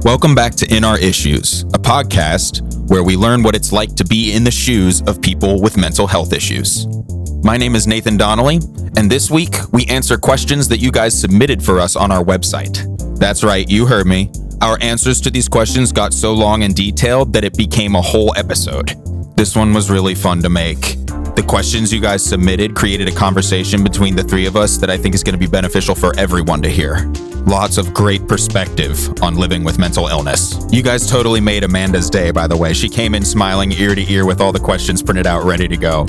Welcome back to In Our Issues, a podcast where we learn what it's like to be in the shoes of people with mental health issues. My name is Nathan Donnelly, and this week we answer questions that you guys submitted for us on our website. That's right, you heard me. Our answers to these questions got so long and detailed that it became a whole episode. This one was really fun to make. The questions you guys submitted created a conversation between the three of us that I think is going to be beneficial for everyone to hear. Lots of great perspective on living with mental illness. You guys totally made Amanda's day, by the way. She came in smiling ear to ear with all the questions printed out ready to go.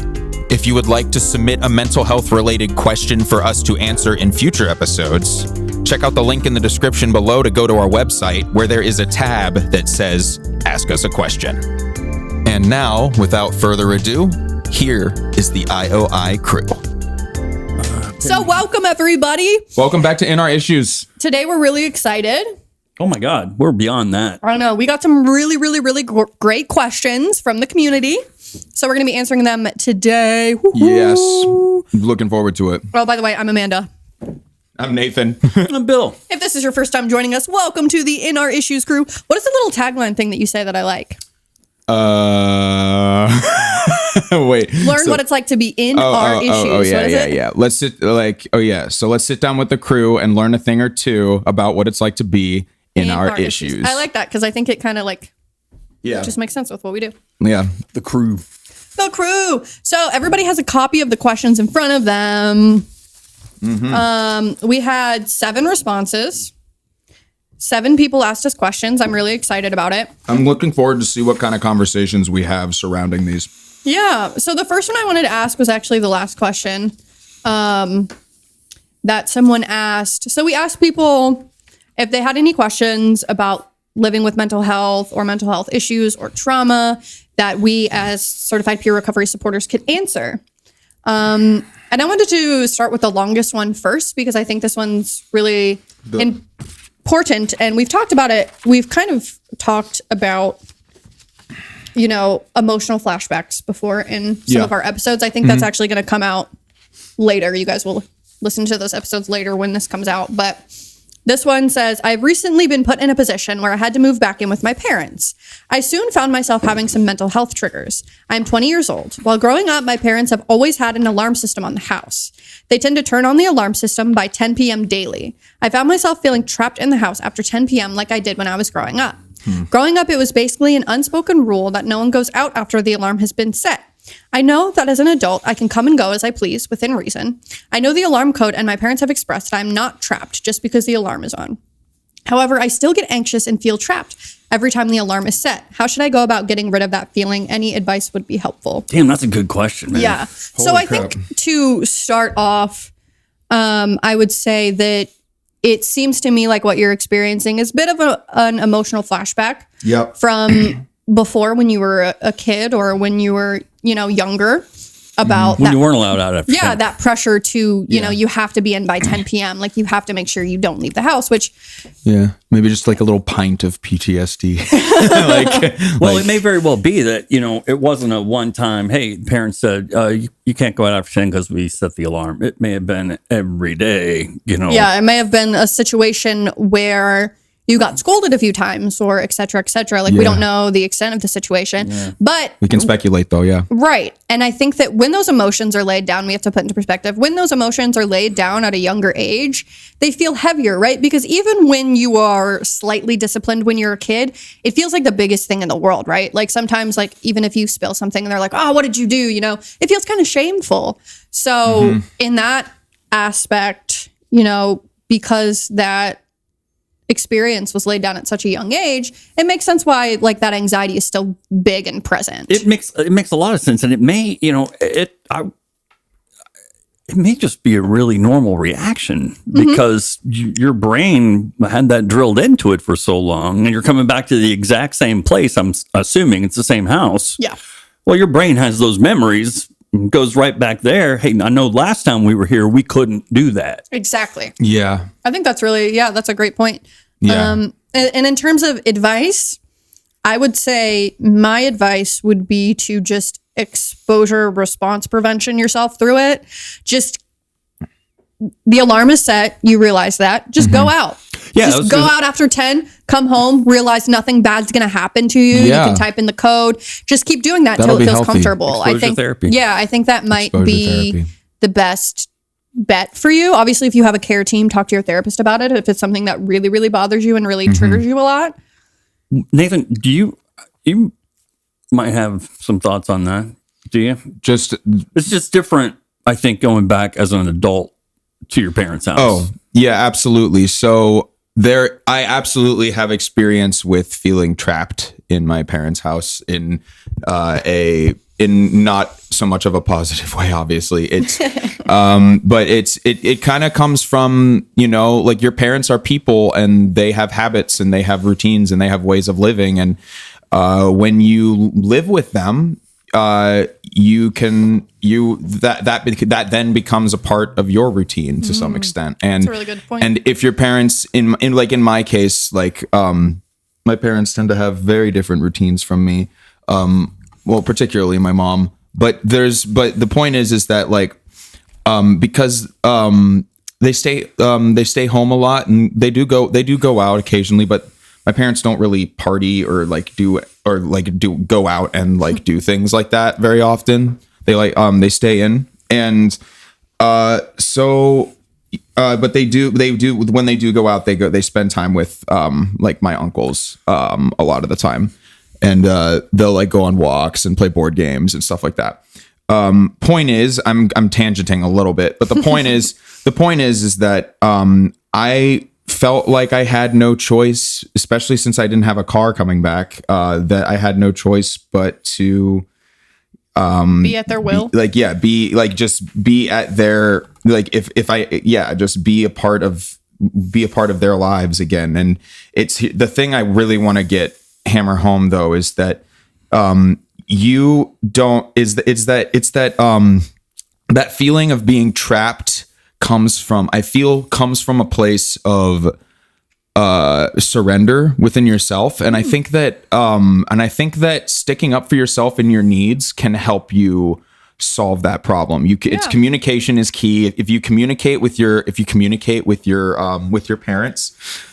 If you would like to submit a mental health related question for us to answer in future episodes, check out the link in the description below to go to our website where there is a tab that says Ask Us a Question. And now, without further ado, here is the IOI crew. So welcome, everybody. Welcome back to In Our Issues. Today, we're really excited. Oh my God, we're beyond that. I know. We got some really great questions from the community. So we're going to be answering them today. Woo-hoo. Yes. Looking forward to it. Oh, by the way, I'm Amanda. I'm Nathan. I'm Bill. If this is your first time joining us, welcome to the In Our Issues crew. What is the little tagline thing that you say that I like? Wait. Learn what it's like to be in our issues. Yeah. Let's sit down with the crew and learn a thing or two about what it's like to be in our issues. I like that because I think it kind of just makes sense with what we do. Yeah. The crew. The crew. So everybody has a copy of the questions in front of them. Mm-hmm. We had 7 responses. 7 people asked us questions. I'm really excited about it. I'm looking forward to see what kind of conversations we have surrounding these. Yeah. So the first one I wanted to ask was actually the last question that someone asked. So we asked people if they had any questions about living with mental health or mental health issues or trauma that we as certified peer recovery supporters could answer. And I wanted to start with the longest one first because I think this one's really important, and we've talked about it. We've kind of talked about, emotional flashbacks before in some of our episodes. I think that's actually going to come out later. You guys will listen to those episodes later when this comes out. But this one says, I've recently been put in a position where I had to move back in with my parents. I soon found myself having some mental health triggers. I'm 20 years old. While growing up, my parents have always had an alarm system on the house. They tend to turn on the alarm system by 10 p.m. daily. I found myself feeling trapped in the house after 10 p.m. like I did when I was growing up. Growing up, it was basically an unspoken rule that no one goes out after the alarm has been set. I know that as an adult, I can come and go as I please within reason. I know the alarm code, and my parents have expressed that I'm not trapped just because the alarm is on. However, I still get anxious and feel trapped every time the alarm is set. How should I go about getting rid of that feeling? Any advice would be helpful. Damn, that's a good question, man. Yeah. So I think to start off, I would say that it seems to me like what you're experiencing is a bit of an emotional flashback from before when you were a kid or when you were, younger about when you weren't allowed out after 10. that pressure to, you have to be in by 10 p.m. Like you have to make sure you don't leave the house, which. Yeah. Maybe just like a little pint of PTSD. It may very well be that, it wasn't a one time, hey, parents said, you can't go out after 10 because we set the alarm. It may have been every day, Yeah, it may have been a situation where you got scolded a few times or et cetera, Like we don't know the extent of the situation, but we can speculate though. Yeah. Right. And I think that when those emotions are laid down, we have to put into perspective, when those emotions are laid down at a younger age, they feel heavier, right? Because even when you are slightly disciplined when you're a kid, it feels like the biggest thing in the world, right? Like sometimes like even if you spill something and they're like, oh, what did you do? It feels kind of shameful. So in that aspect, because that experience was laid down at such a young age, it makes sense why like that anxiety is still big and present. It makes a lot of sense, and it may it may just be a really normal reaction because your brain had that drilled into it for so long, and you're coming back to the exact same place. I'm assuming it's the same house. Yeah. Well, your brain has those memories. Goes right back there. Hey, I know last time we were here, we couldn't do that. Exactly. Yeah. I think that's that's a great point. Yeah. And in terms of advice, I would say my advice would be to just exposure response prevention yourself through it. Just the alarm is set. You realize that. Just go out. Yeah, just go out after 10, come home, realize nothing bad's going to happen to you. Yeah. You can type in the code. Just keep doing that until it feels comfortable. Exposure I think therapy. Yeah, I think that might be the best bet for you. Obviously, if you have a care team, talk to your therapist about it. If it's something that really, really bothers you and really triggers you a lot. Nathan, do you might have some thoughts on that? Do you? It's just different, I think, going back as an adult to your parents' house. Oh, yeah, absolutely. So I absolutely have experience with feeling trapped in my parents' house in not so much of a positive way, obviously. It's but it kind of comes from, like, your parents are people and they have habits and they have routines and they have ways of living, and when you live with them, that then becomes a part of your routine to some extent. And that's a really good point. And if your parents in my case, like, my parents tend to have very different routines from me. Well, particularly my mom, but the point is that, like, because they stay home a lot, and they do go out occasionally, but my parents don't really party or go out and like do things like that very often. They stay in, and but they do when they do go out, they spend time with like my uncles a lot of the time, and they'll like go on walks and play board games and stuff like that. Point is, I'm tangenting a little bit, but the point is that I felt like I had no choice, especially since I didn't have a car coming back, that I had no choice but to be at their will. Just be at their, like, just be a part of their lives again. And it's the thing I really want to hammer home, though, is that that feeling of being trapped comes from a place of surrender within yourself. And I think that sticking up for yourself and your needs can help you solve that problem. It's communication is key. If you communicate with your parents,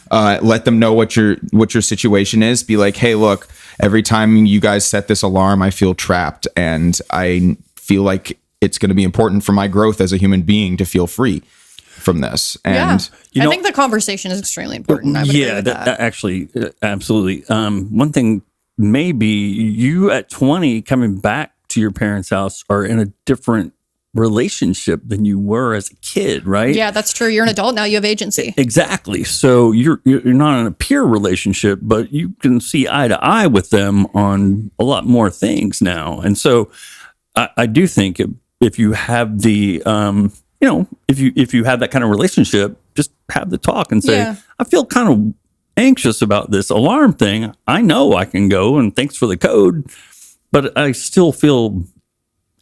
let them know what your situation is. Be like, hey, look, every time you guys set this alarm, I feel trapped, and I feel like it's going to be important for my growth as a human being to feel free from this. And I think the conversation is extremely important. I would agree with that. Actually, absolutely. One thing, maybe you at 20 coming back to your parents' house are in a different relationship than you were as a kid, right? Yeah, that's true. You're an adult now. You have agency. Exactly. So you're not in a peer relationship, but you can see eye to eye with them on a lot more things now. And so I do think if you have the, if you have that kind of relationship, just have the talk and say, I feel kind of anxious about this alarm thing. I know I can go, and thanks for the code, but I still feel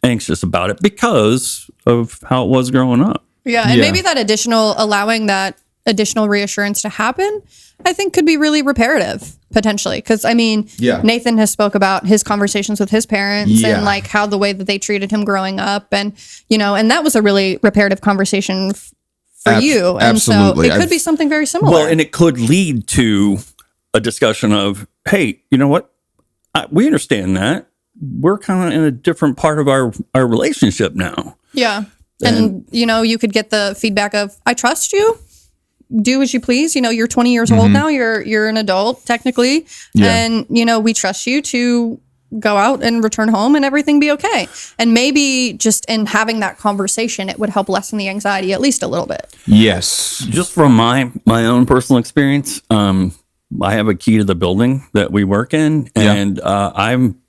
anxious about it because of how it was growing up. Yeah. And maybe allowing that additional reassurance to happen, I think could be really reparative potentially. Because Nathan has spoke about his conversations with his parents and like how the way that they treated him growing up, and and that was a really reparative conversation for you. And absolutely. So it could be something very similar. Well, and it could lead to a discussion of, hey, you know what? We understand that. We're kind of in a different part of our relationship now. Yeah. And you could get the feedback of, I trust you. Do as you please. You're 20 years old now. You're an adult technically. Yeah. And, we trust you to go out and return home and everything be okay. And maybe just in having that conversation, it would help lessen the anxiety at least a little bit. Yes. Just from my own personal experience, I have a key to the building that we work in, and I'm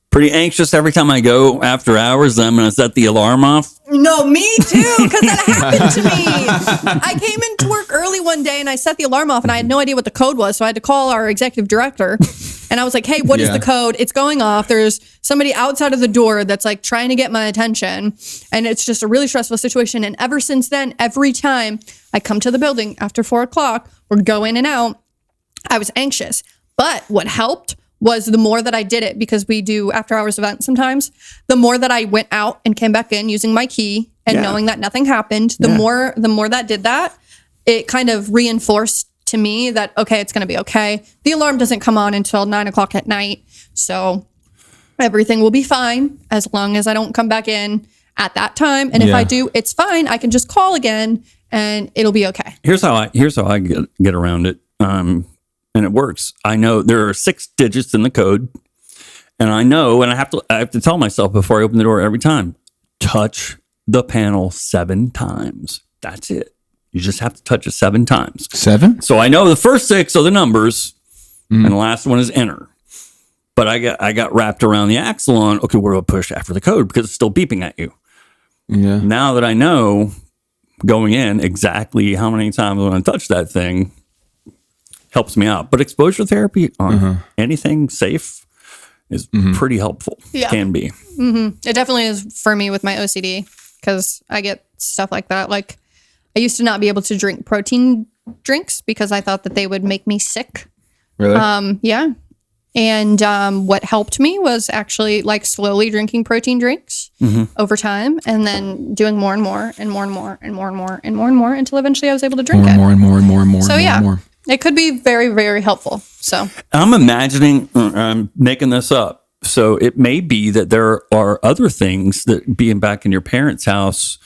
pretty anxious every time I go after hours. I'm going to set the alarm off. No, me too, because that happened to me. I came into work early one day and I set the alarm off and I had no idea what the code was. So I had to call our executive director and I was like, hey, what is the code? It's going off. There's somebody outside of the door that's like trying to get my attention. And it's just a really stressful situation. And ever since then, every time I come to the building after 4:00 or go in and out, I was anxious. But what helped was the more that I did it, because we do after hours events sometimes, the more that I went out and came back in using my key and knowing that nothing happened, the more that did that, it kind of reinforced to me that, okay, it's going to be okay. The alarm doesn't come on until 9:00 at night. So everything will be fine as long as I don't come back in at that time. And if I do, it's fine. I can just call again and it'll be okay. Here's how I get around it. And it works. I know there are 6 digits in the code, and I know, and I have to tell myself before I open the door every time, touch the panel 7 times. That's it. You just have to touch it 7 times. 7? So I know the first 6 are the numbers, and the last one is enter. But I got wrapped around the axle on, okay, where do I push after the code? Because it's still beeping at you. Yeah. Now that I know going in exactly how many times I'm going to touch that thing helps me out. But exposure therapy on anything safe is pretty helpful. Yeah. Can be. It definitely is for me with my OCD because I get stuff like that. Like I used to not be able to drink protein drinks because I thought that they would make me sick. Really? Yeah. And what helped me was actually like slowly drinking protein drinks over time and then doing more and more and more and more and more and more and more and more until eventually I was able to drink it. More and more and more and more. So and more yeah, and more. it could be very, very helpful. So I'm imagining, I'm making this up. So it may be that there are other things that being back in your parents' house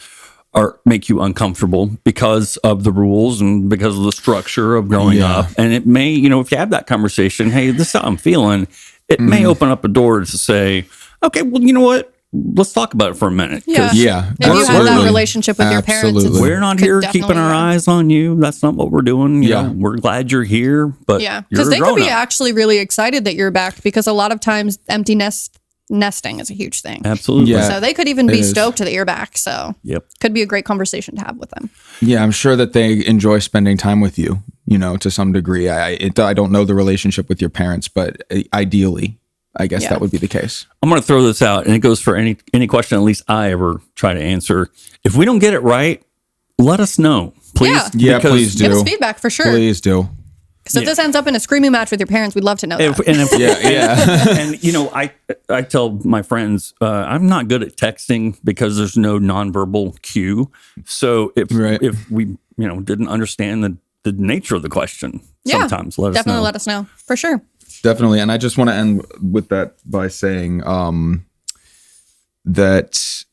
make you uncomfortable because of the rules and because of the structure of growing up. And it may, if you have that conversation, hey, this is how I'm feeling, it may open up a door to say, okay, well, you know what? Let's talk about it for a minute. yeah. If you have that relationship with your parents, We're not here keeping our eyes on you. That's not what we're doing. You know, we're glad you're here, but because they could be actually really excited that you're back because a lot of times empty nesting is a huge thing. Absolutely. Yeah. So they could even be stoked that you're back. So could be a great conversation to have with them. Yeah, I'm sure that they enjoy spending time with you, to some degree. I don't know the relationship with your parents, but ideally, I guess that would be the case. I'm going to throw this out, and it goes for any question at least I ever try to answer. If we don't get it right, let us know, please. Yeah, please do. Give us feedback for sure. Please do. So if this ends up in a screaming match with your parents, we'd love to know that. And I tell my friends, I'm not good at texting because there's no nonverbal cue. So if we didn't understand the nature of the question, sometimes let us know. For sure. Definitely. And I just want to end with that by saying that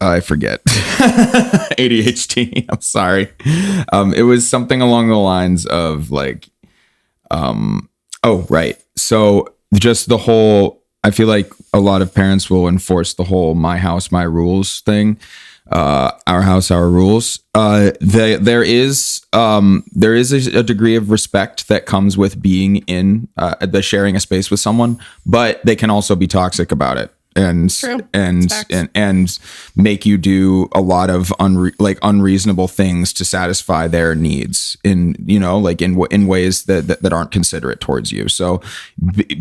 I forget. ADHD. I'm sorry. It was something along the lines of like, so just the whole, I feel like a lot of parents will enforce the whole my house, my rules thing. Our house, our rules. There is a degree of respect that comes with being in the sharing a space with someone, but they can also be toxic about it and make you do a lot of unreasonable things to satisfy their needs in ways that aren't considerate towards you. So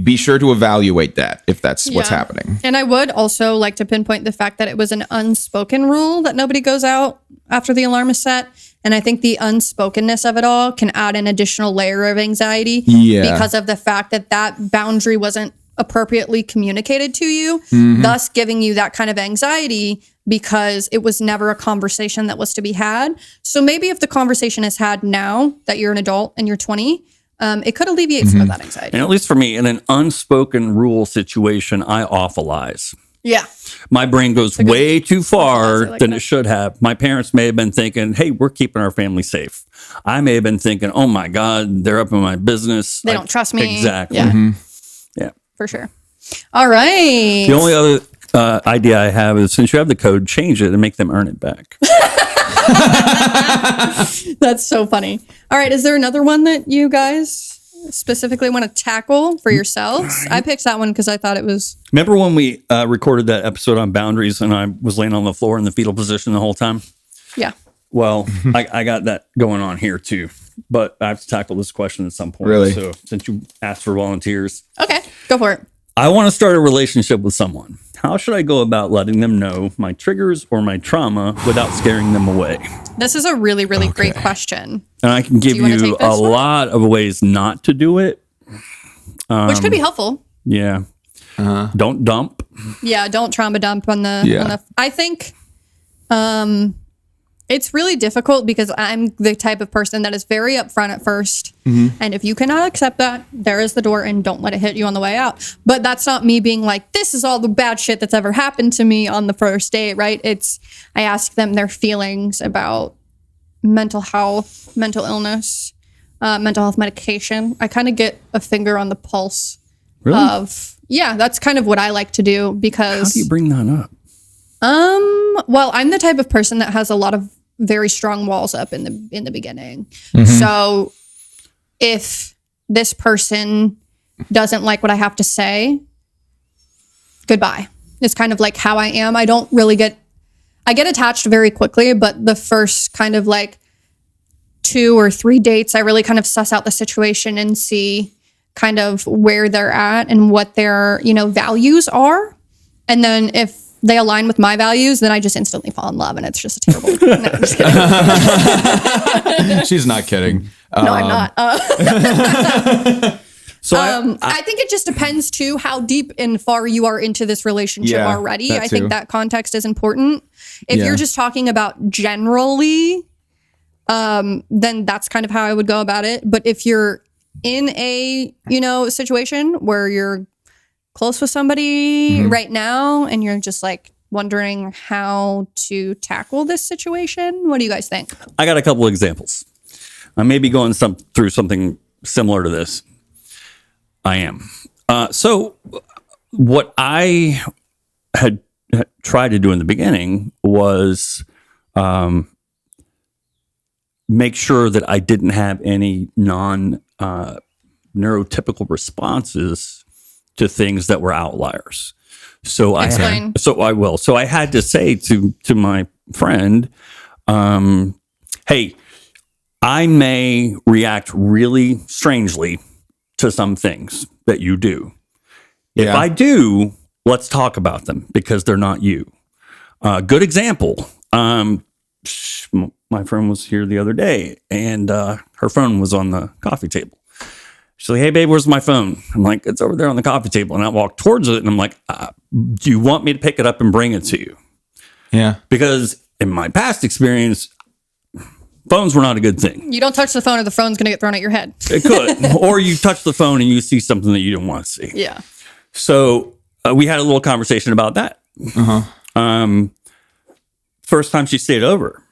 be sure to evaluate that if that's what's happening. And I would also like to pinpoint the fact that it was an unspoken rule that nobody goes out after the alarm is set. And I think the unspokenness of it all can add an additional layer of anxiety because of the fact that boundary wasn't appropriately communicated to you, thus giving you that kind of anxiety because it was never a conversation that was to be had. So maybe if the conversation is had now that you're an adult and you're 20, it could alleviate some of that anxiety. And at least for me, in an unspoken rule situation, I awfulize. Yeah. My brain goes way too far than it should have. My parents may have been thinking, hey, we're keeping our family safe. I may have been thinking, oh my God, they're up in my business. They don't trust me. Exactly. Yeah. Yeah. For sure. All right. The only other idea I have is since you have the code, change it and make them earn it back. That's so funny. All right. Is there another one that you guys specifically want to tackle for yourselves? I picked that one because I thought it was... Remember when we recorded that episode on boundaries and I was laying on the floor in the fetal position the whole time? Yeah. Well, I got that going on here too, but I have to tackle this question at some point. Really? So since you asked for volunteers. Okay, go for it. I want to start a relationship with someone. How should I go about letting them know my triggers or my trauma without scaring them away? This is a really, really great question. And I can give you a lot of ways not to do it. Which could be helpful. Yeah. Don't dump. Yeah, don't trauma dump on the... I think... It's really difficult because I'm the type of person that is very upfront at first. And if you cannot accept that, there is the door and don't let it hit you on the way out. But that's not me being like, this is all the bad shit that's ever happened to me on the first date, right? I ask them their feelings about mental health, mental illness, mental health medication. I kind of get a finger on the pulse of, that's kind of what I like to do because. How do you bring that up? Well, I'm the type of person that has a lot of very strong walls up in the beginning. So if this person doesn't like what I have to say, goodbye. It's kind of like how I am. I don't really I get attached very quickly, but the first kind of like 2 or 3 dates, I really kind of suss out the situation and see kind of where they're at and what their, values are. And then if they align with my values, then I just instantly fall in love, and it's just terrible. No, I'm just kidding. She's not kidding. No, I'm not. So I think it just depends too how deep and far you are into this relationship already. I think that context is important. If you're just talking about generally, then that's kind of how I would go about it. But if you're in a, situation where you're close with somebody right now and you're just like wondering how to tackle this situation, what do you guys think? I got a couple of examples. I may be going through something similar to this. I am. So what I had tried to do in the beginning was make sure that I didn't have any neurotypical responses to things that were outliers. So Explain. I will. So I had to say to my friend, hey, I may react really strangely to some things that you do. If I do, let's talk about them because they're not you. Good example. My friend was here the other day and her phone was on the coffee table. She's like, hey, babe, where's my phone? I'm like, it's over there on the coffee table. And I walk towards it and I'm like, do you want me to pick it up and bring it to you? Yeah. Because in my past experience, phones were not a good thing. You don't touch the phone or the phone's going to get thrown at your head. It could. Or you touch the phone and you see something that you don't want to see. Yeah. So we had a little conversation about that. First time she stayed over,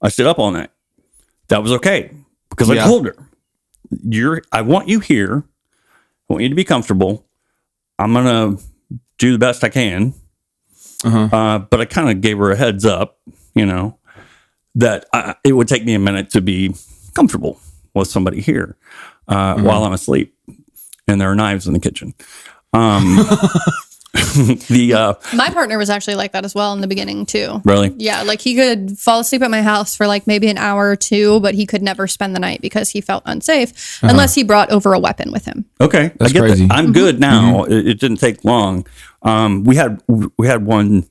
I stayed up all night. That was okay because I told her, I want you here. I want you to be comfortable. I'm going to do the best I can. But I kind of gave her a heads up, that it would take me a minute to be comfortable with somebody here while I'm asleep. And there are knives in the kitchen. My partner was actually like that as well in the beginning too. Really? Yeah, like he could fall asleep at my house for like maybe an hour or two, but he could never spend the night because he felt unsafe unless he brought over a weapon with him. Okay, that's I get crazy. that. I'm good now. It didn't take long. We had one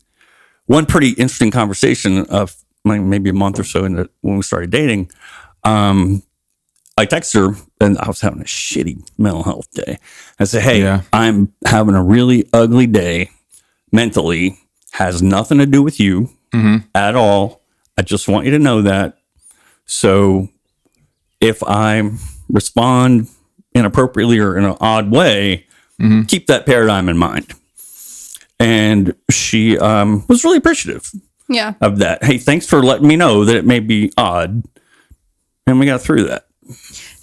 pretty interesting conversation of like maybe a month or so when we started dating. I texted her and I was having a shitty mental health day. I said, hey, I'm having a really ugly day mentally. Has nothing to do with you at all. I just want you to know that. So if I respond inappropriately or in an odd way, keep that paradigm in mind. And she was really appreciative of that. Hey, thanks for letting me know that it may be odd. And we got through that.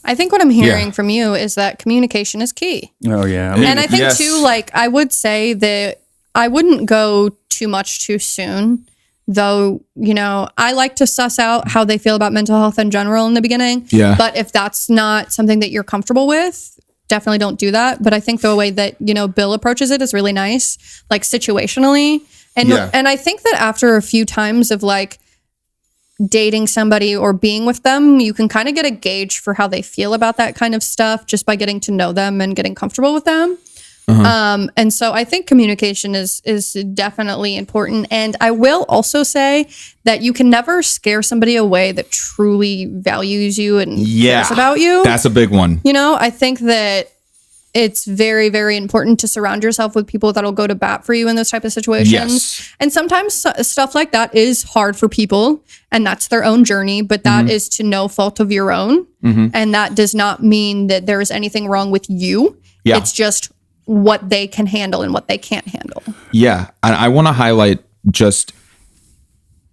I think what I'm hearing from you is that communication is key. Oh, yeah. And I think too, like, I would say that I wouldn't go too much too soon, though, I like to suss out how they feel about mental health in general in the beginning. Yeah. But if that's not something that you're comfortable with, definitely don't do that. But I think the way that, Bill approaches it is really nice, like situationally. And I think that after a few times of like dating somebody or being with them, you can kind of get a gauge for how they feel about that kind of stuff just by getting to know them and getting comfortable with them. And so I think communication is definitely important. And I will also say that you can never scare somebody away that truly values you and cares about you. That's a big one. I think that it's very, very important to surround yourself with people that'll go to bat for you in those type of situations. Yes. And sometimes stuff like that is hard for people, and that's their own journey, but that is to no fault of your own. And that does not mean that there is anything wrong with you. Yeah. It's just what they can handle and what they can't handle. Yeah. And I want to highlight just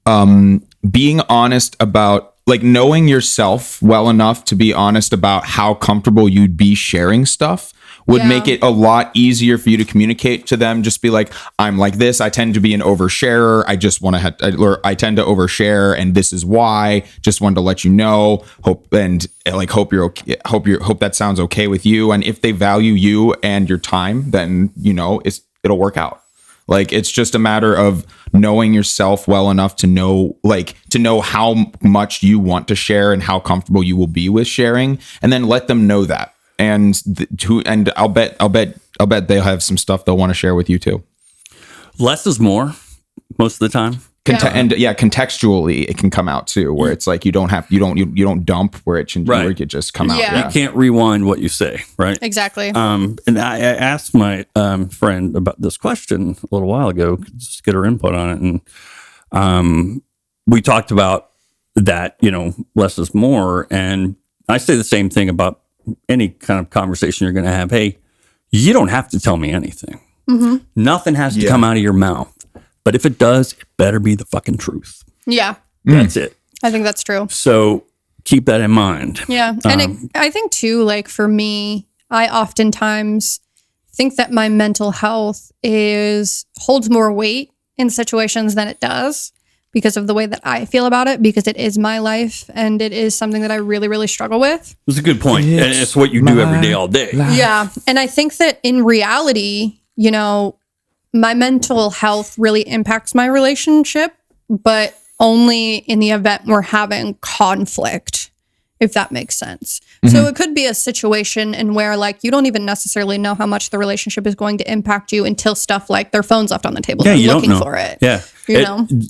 being honest about, like, knowing yourself well enough to be honest about how comfortable you'd be sharing stuff would make it a lot easier for you to communicate to them. Just be like, I'm like this. I tend to be an oversharer. I just want to or I tend to overshare, and this is why. Just wanted to let you know. Hope you're okay. Hope that sounds okay with you. And if they value you and your time, then it'll work out. Like, it's just a matter of knowing yourself well enough to know how much you want to share and how comfortable you will be with sharing, and then let them know that. And I'll bet they'll have some stuff they'll want to share with you too. Less is more most of the time. Contextually, it can come out too, where it's like you don't dump where it should, where it could just come out. You can't rewind what you say, right? Exactly. And I asked my friend about this question a little while ago, just to get her input on it, and we talked about that. Less is more, and I say the same thing about any kind of conversation you're going to have. Hey, you don't have to tell me anything. Nothing has to come out of your mouth. But if it does, it better be the fucking truth. Yeah. That's it. I think that's true. So keep that in mind. Yeah. And I think too, like for me, I oftentimes think that my mental health holds more weight in situations than it does because of the way that I feel about it, because it is my life and it is something that I really, really struggle with. It's a good point. And it's what you do every day, all day. Yeah. And I think that in reality, my mental health really impacts my relationship, but only in the event we're having conflict, if that makes sense. So it could be a situation in where, like, you don't even necessarily know how much the relationship is going to impact you until stuff like their phone's left on the table. Yeah, they're you looking don't know. for it. Yeah.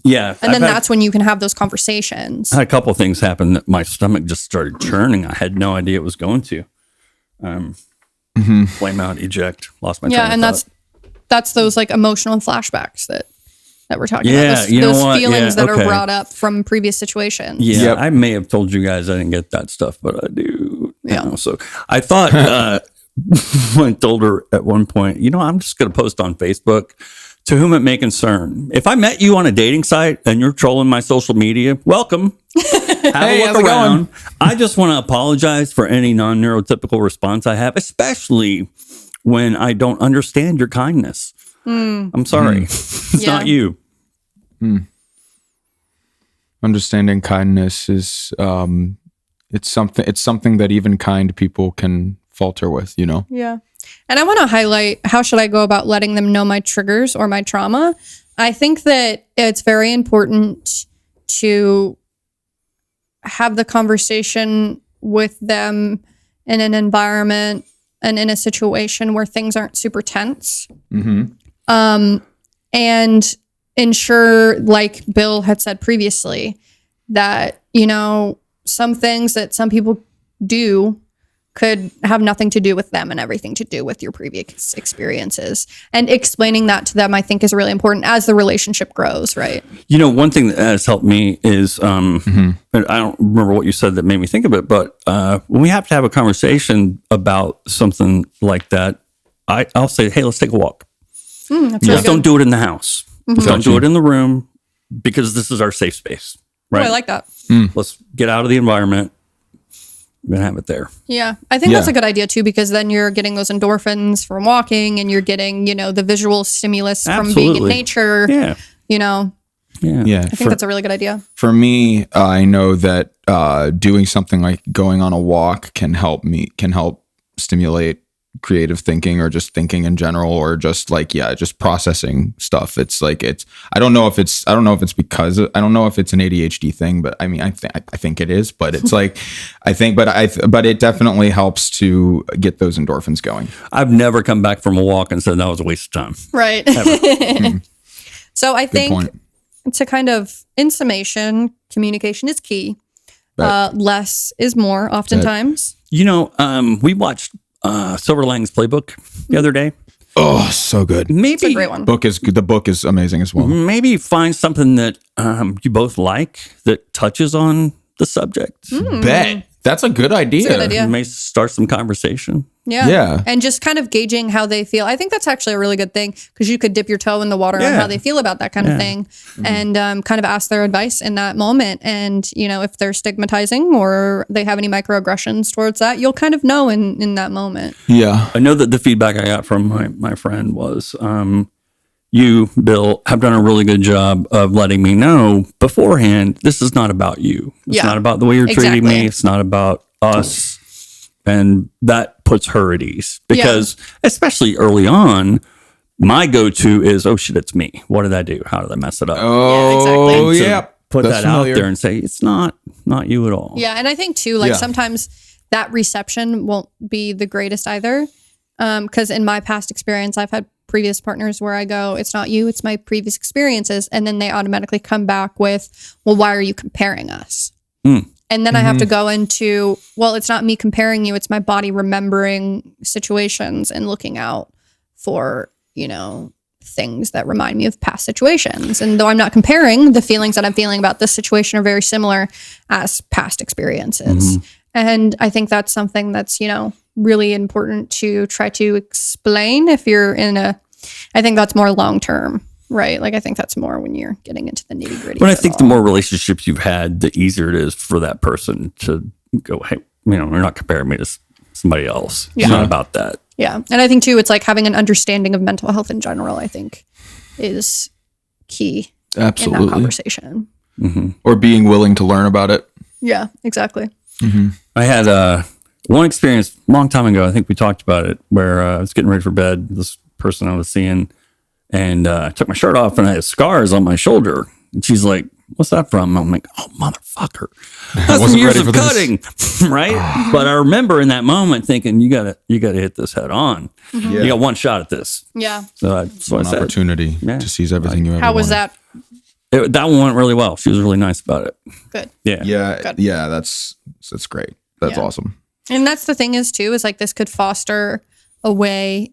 Yeah. And then that's when you can have those conversations. I had a couple of things happen that my stomach just started churning. I had no idea it was going to. Flame out, eject, lost my train of and thought. that's those like emotional flashbacks that we're talking Yeah, about. those Feelings that are brought up from previous situations. Yeah, I may have told you guys I didn't get that stuff, but I do. Yeah. So I thought I told her at one point, I'm just going to post on Facebook, to whom it may concern. If I met you on a dating site and you're trolling my social media, welcome. Have a look around. I just want to apologize for any non-neurotypical response I have, especially when I don't understand your kindness. I'm sorry. It's not you. Understanding kindness is it's something that even kind people can falter with, Yeah. And I want to highlight, how should I go about letting them know my triggers or my trauma? I think that it's very important to have the conversation with them in an environment and in a situation where things aren't super tense. And ensure, like Bill had said previously, that, some things that some people do could have nothing to do with them and everything to do with your previous experiences. And explaining that to them, I think, is really important as the relationship grows, right? One thing that has helped me is, and I don't remember what you said that made me think of it, but when we have to have a conversation about something like that, I'll say, hey, let's take a walk. Just don't do it in the house. Don't do it in the room, because this is our safe space, right? Oh, I like that. Let's get out of the environment. We're gonna have it there. Yeah, I think that's a good idea too, because then you're getting those endorphins from walking, and you're getting, the visual stimulus from being in nature. Yeah. I think that's a really good idea. For me, I know that doing something like going on a walk can help stimulate creative thinking, or just thinking in general, or just just processing stuff. I don't know if it's an ADHD thing, but I mean, I think it is, but it's but it definitely helps to get those endorphins going. I've never come back from a walk and said that was a waste of time. Right. So I think, to kind of, in summation, communication is key. Less is more oftentimes. We watched Silver Lang's Playbook the other day. Oh, so good. It's a great one. The book is amazing as well. Maybe find something that you both like that touches on the subject. Bet. That's a good idea. That's a good idea. May start some conversation. Yeah. And just kind of gauging how they feel. I think that's actually a really good thing because you could dip your toe in the water on how they feel about that kind of thing and kind of ask their advice in that moment. And, if they're stigmatizing or they have any microaggressions towards that, you'll kind of know in that moment. Yeah. I know that the feedback I got from my friend was, you, Bill, have done a really good job of letting me know beforehand, this is not about you. It's not about the way you're treating me. It's not about us. And that puts her at ease because especially early on, my go-to is, oh shit, it's me. What did I do? How did I mess it up? Oh, yeah. Put that out there and say, it's not you at all. Yeah. And I think too, sometimes that reception won't be the greatest either. Because in my past experience, I've had previous partners where I go, it's not you, it's my previous experiences. And then they automatically come back with, well, why are you comparing us? And then I have to go into, well, it's not me comparing you. It's my body remembering situations and looking out for, things that remind me of past situations. And though I'm not comparing, the feelings that I'm feeling about this situation are very similar as past experiences. And I think that's something that's, really important to try to explain if you're I think that's more long-term. Right. Like, I think that's more when you're getting into the nitty gritty. But I think the more relationships you've had, the easier it is for that person to go, hey, you're not comparing me to somebody else. It's not about that. Yeah. And I think too, it's like having an understanding of mental health in general, I think is key in that conversation. Or being willing to learn about it. Yeah, exactly. I had one experience a long time ago. I think we talked about it where I was getting ready for bed. This person I was seeing, and I took my shirt off and I had scars on my shoulder. And she's like, what's that from? I'm like, oh, motherfucker. That's some years of cutting, right? But I remember in that moment thinking, you gotta hit this head on. You got one shot at this. Yeah. So that's an opportunity to seize everything you ever How was wanted. that? That one went really well. She was really nice about it. Good. Yeah. Yeah. Yeah. That's great. That's awesome. And that's the thing is too, is like this could foster a way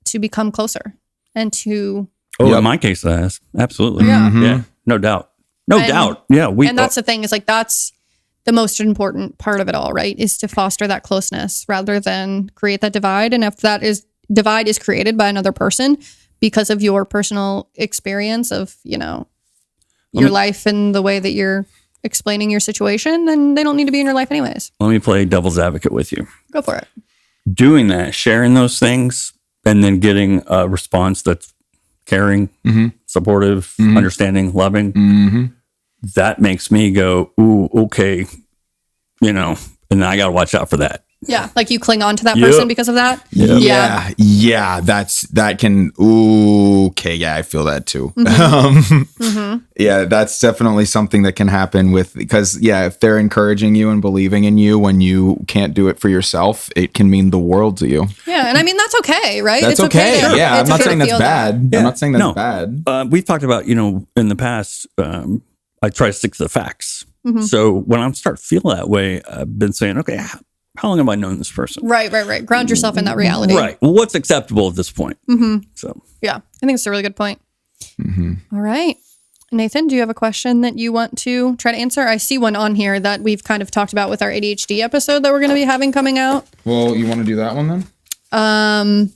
to become closer and to. Oh, in my case, that has. Absolutely. Yeah. Yeah. No doubt. No doubt. Yeah. And that's the thing is like, that's the most important part of it all, right? Is to foster that closeness rather than create that divide. And if divide is created by another person because of your personal experience of, your life and the way that you're explaining your situation, then they don't need to be in your life anyways. Let me play devil's advocate with you. Go for it. Doing that, sharing those things, and then getting a response that's caring, supportive, understanding, loving, that makes me go, ooh, okay, and I got to watch out for that. Yeah, like you cling on to that person because of that? Yeah. That can, okay, yeah, I feel that too. Yeah, that's definitely something that can happen because if they're encouraging you and believing in you when you can't do it for yourself, it can mean the world to you. Yeah, and I mean, that's okay, right? That's it's okay. Yeah, I'm not saying that's bad. Yeah. I'm not saying that's bad. We've talked about, in the past, I try to stick to the facts. So when I start to feel that way, I've been saying, okay, how long have I known this person? Right. Ground yourself in that reality. Right. Well, what's acceptable at this point? So yeah, I think it's a really good point. All right. Nathan, do you have a question that you want to try to answer? I see one on here that we've kind of talked about with our ADHD episode that we're going to be having coming out. Well, you want to do that one then?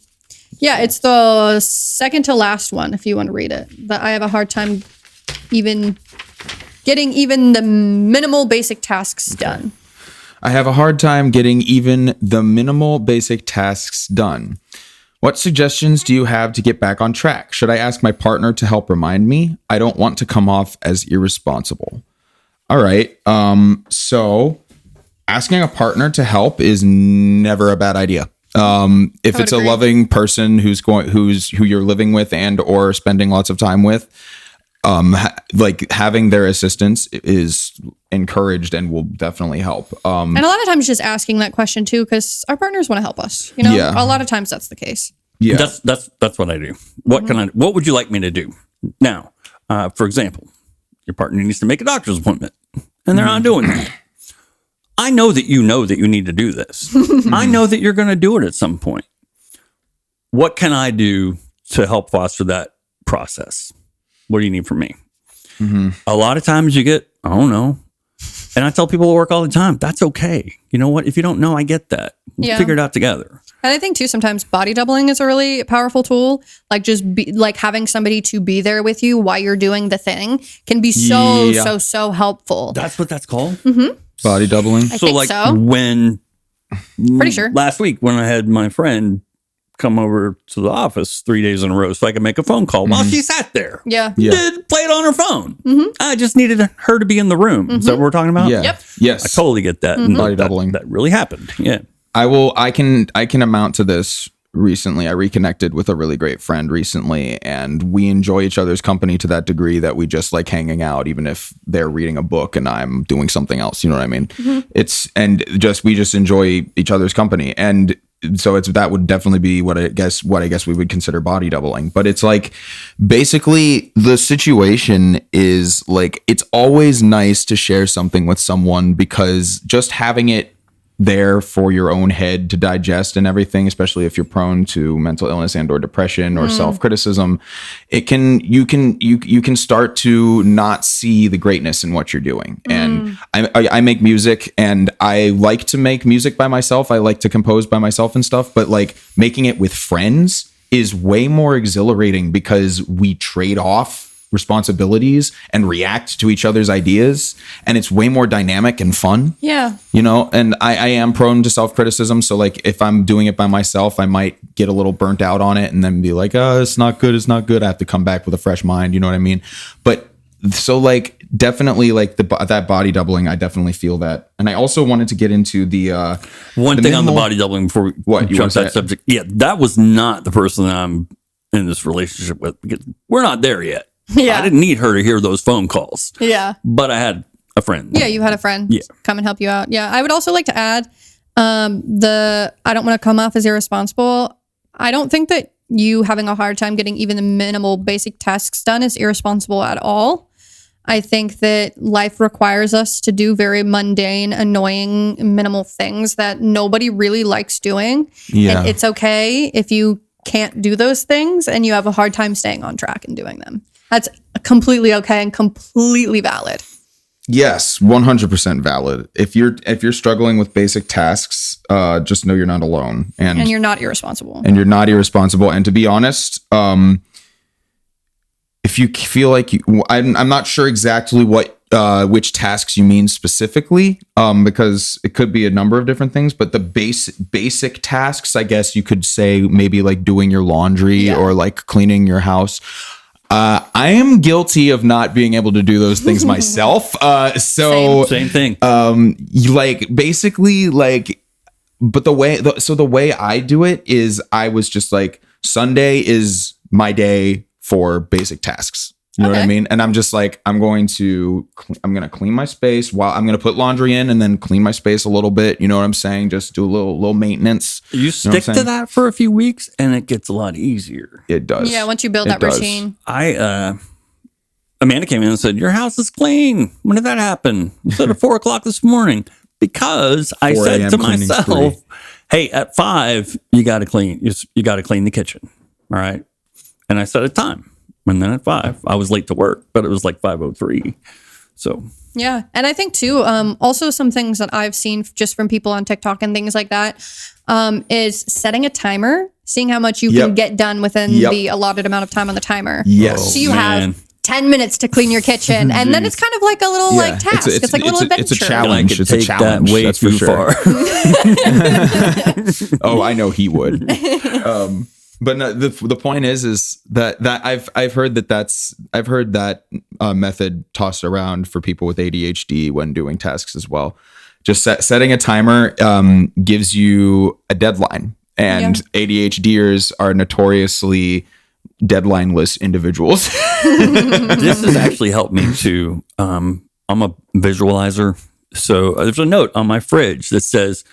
Yeah, it's the second to last one, if you want to read it. That I have a hard time getting the minimal basic tasks done. I have a hard time getting even the minimal basic tasks done. What suggestions do you have to get back on track? Should I ask my partner to help remind me? I don't want to come off as irresponsible. All right. So asking a partner to help is never a bad idea. If it's a loving person who you're living with and or spending lots of time with, having their assistance is encouraged and will definitely help. And a lot of times just asking that question too, because our partners want to help us. A lot of times that's the case. Yeah, that's what I do. What would you like me to do? Now, for example, your partner needs to make a doctor's appointment and they're not doing that. I know that you need to do this. I know that you're going to do it at some point. What can I do to help foster that process? What do you need from me? A lot of times you get, I don't know. And I tell people at work all the time, that's okay. You know what? If you don't know, I get that. We'll figure it out together. And I think too, sometimes body doubling is a really powerful tool. Like like having somebody to be there with you while you're doing the thing can be so helpful. That's what that's called? Body doubling. I think so. When Pretty sure. last week when I had my friend come over to the office 3 days in a row so I could make a phone call while she sat there. Yeah. Did play it on her phone. I just needed her to be in the room. Is that what we're talking about? Yeah. Yep. Yes. I totally get that. And Body doubling. That really happened. Yeah. I can amount to this recently. I reconnected with a really great friend recently, and we enjoy each other's company to that degree that we just like hanging out, even if they're reading a book and I'm doing something else. You know what I mean? We just enjoy each other's company. And so that would definitely be what I guess we would consider body doubling. But it's like basically the situation is like it's always nice to share something with someone because just having it there for your own head to digest and everything, especially if you're prone to mental illness and or depression or self-criticism, you can start to not see the greatness in what you're doing. And I make music, and I like to make music by myself. I like to compose by myself and stuff, but like making it with friends is way more exhilarating because we trade off responsibilities and react to each other's ideas, and it's way more dynamic and fun. Yeah. You know, and I am prone to self-criticism, so like if I'm doing it by myself, I might get a little burnt out on it and then be like, oh, it's not good. I have to come back with a fresh mind, you know what I mean? But so like definitely like that body doubling, I definitely feel that. And I also wanted to get into the one thing on the body doubling before we jump that subject. Yeah, that was not the person that I'm in this relationship with because we're not there yet. Yeah. I didn't need her to hear those phone calls. Yeah. But I had a friend. Yeah, you had a friend come and help you out. Yeah. I would also like to add I don't want to come off as irresponsible. I don't think that you having a hard time getting even the minimal basic tasks done is irresponsible at all. I think that life requires us to do very mundane, annoying, minimal things that nobody really likes doing. Yeah. And it's okay if you can't do those things and you have a hard time staying on track and doing them. That's completely okay and completely valid. Yes, 100% valid. If you're struggling with basic tasks, just know you're not alone, and you're not irresponsible. And you're not irresponsible. And to be honest, if you feel like I'm not sure exactly which tasks you mean specifically, because it could be a number of different things. But the basic tasks, I guess you could say maybe like doing your laundry or like cleaning your house. I am guilty of not being able to do those things myself. Same thing. Like basically like, but the way I do it is I was just like, Sunday is my day for basic tasks. You know what I mean? And I'm just like, I'm going to clean my space while I'm going to put laundry in and then clean my space a little bit. You know what I'm saying? Just do a little maintenance. You stick to that for a few weeks and it gets a lot easier. It does. Yeah. Once you build that routine. Amanda came in and said, your house is clean. When did that happen? I said at 4:00 this morning because I said to myself, hey, at 5, you got to clean. You got to clean the kitchen. All right. And I set a time. And then at 5, I was late to work, but it was like 5:03. So yeah, and I think too, also some things that I've seen just from people on TikTok and things like that, is setting a timer, seeing how much you can get done within the allotted amount of time on the timer. Yes, so you have 10 minutes to clean your kitchen, and then it's kind of like a little like task. It's like a little adventure. It's a challenge. It's a challenge. Way that's too for sure. far. Oh, I know he would. But no, the point is that I've heard that method tossed around for people with ADHD when doing tasks as well. Just setting a timer gives you a deadline, and ADHDers are notoriously deadlineless individuals. This has actually helped me too. I'm a visualizer, so there's a note on my fridge that says,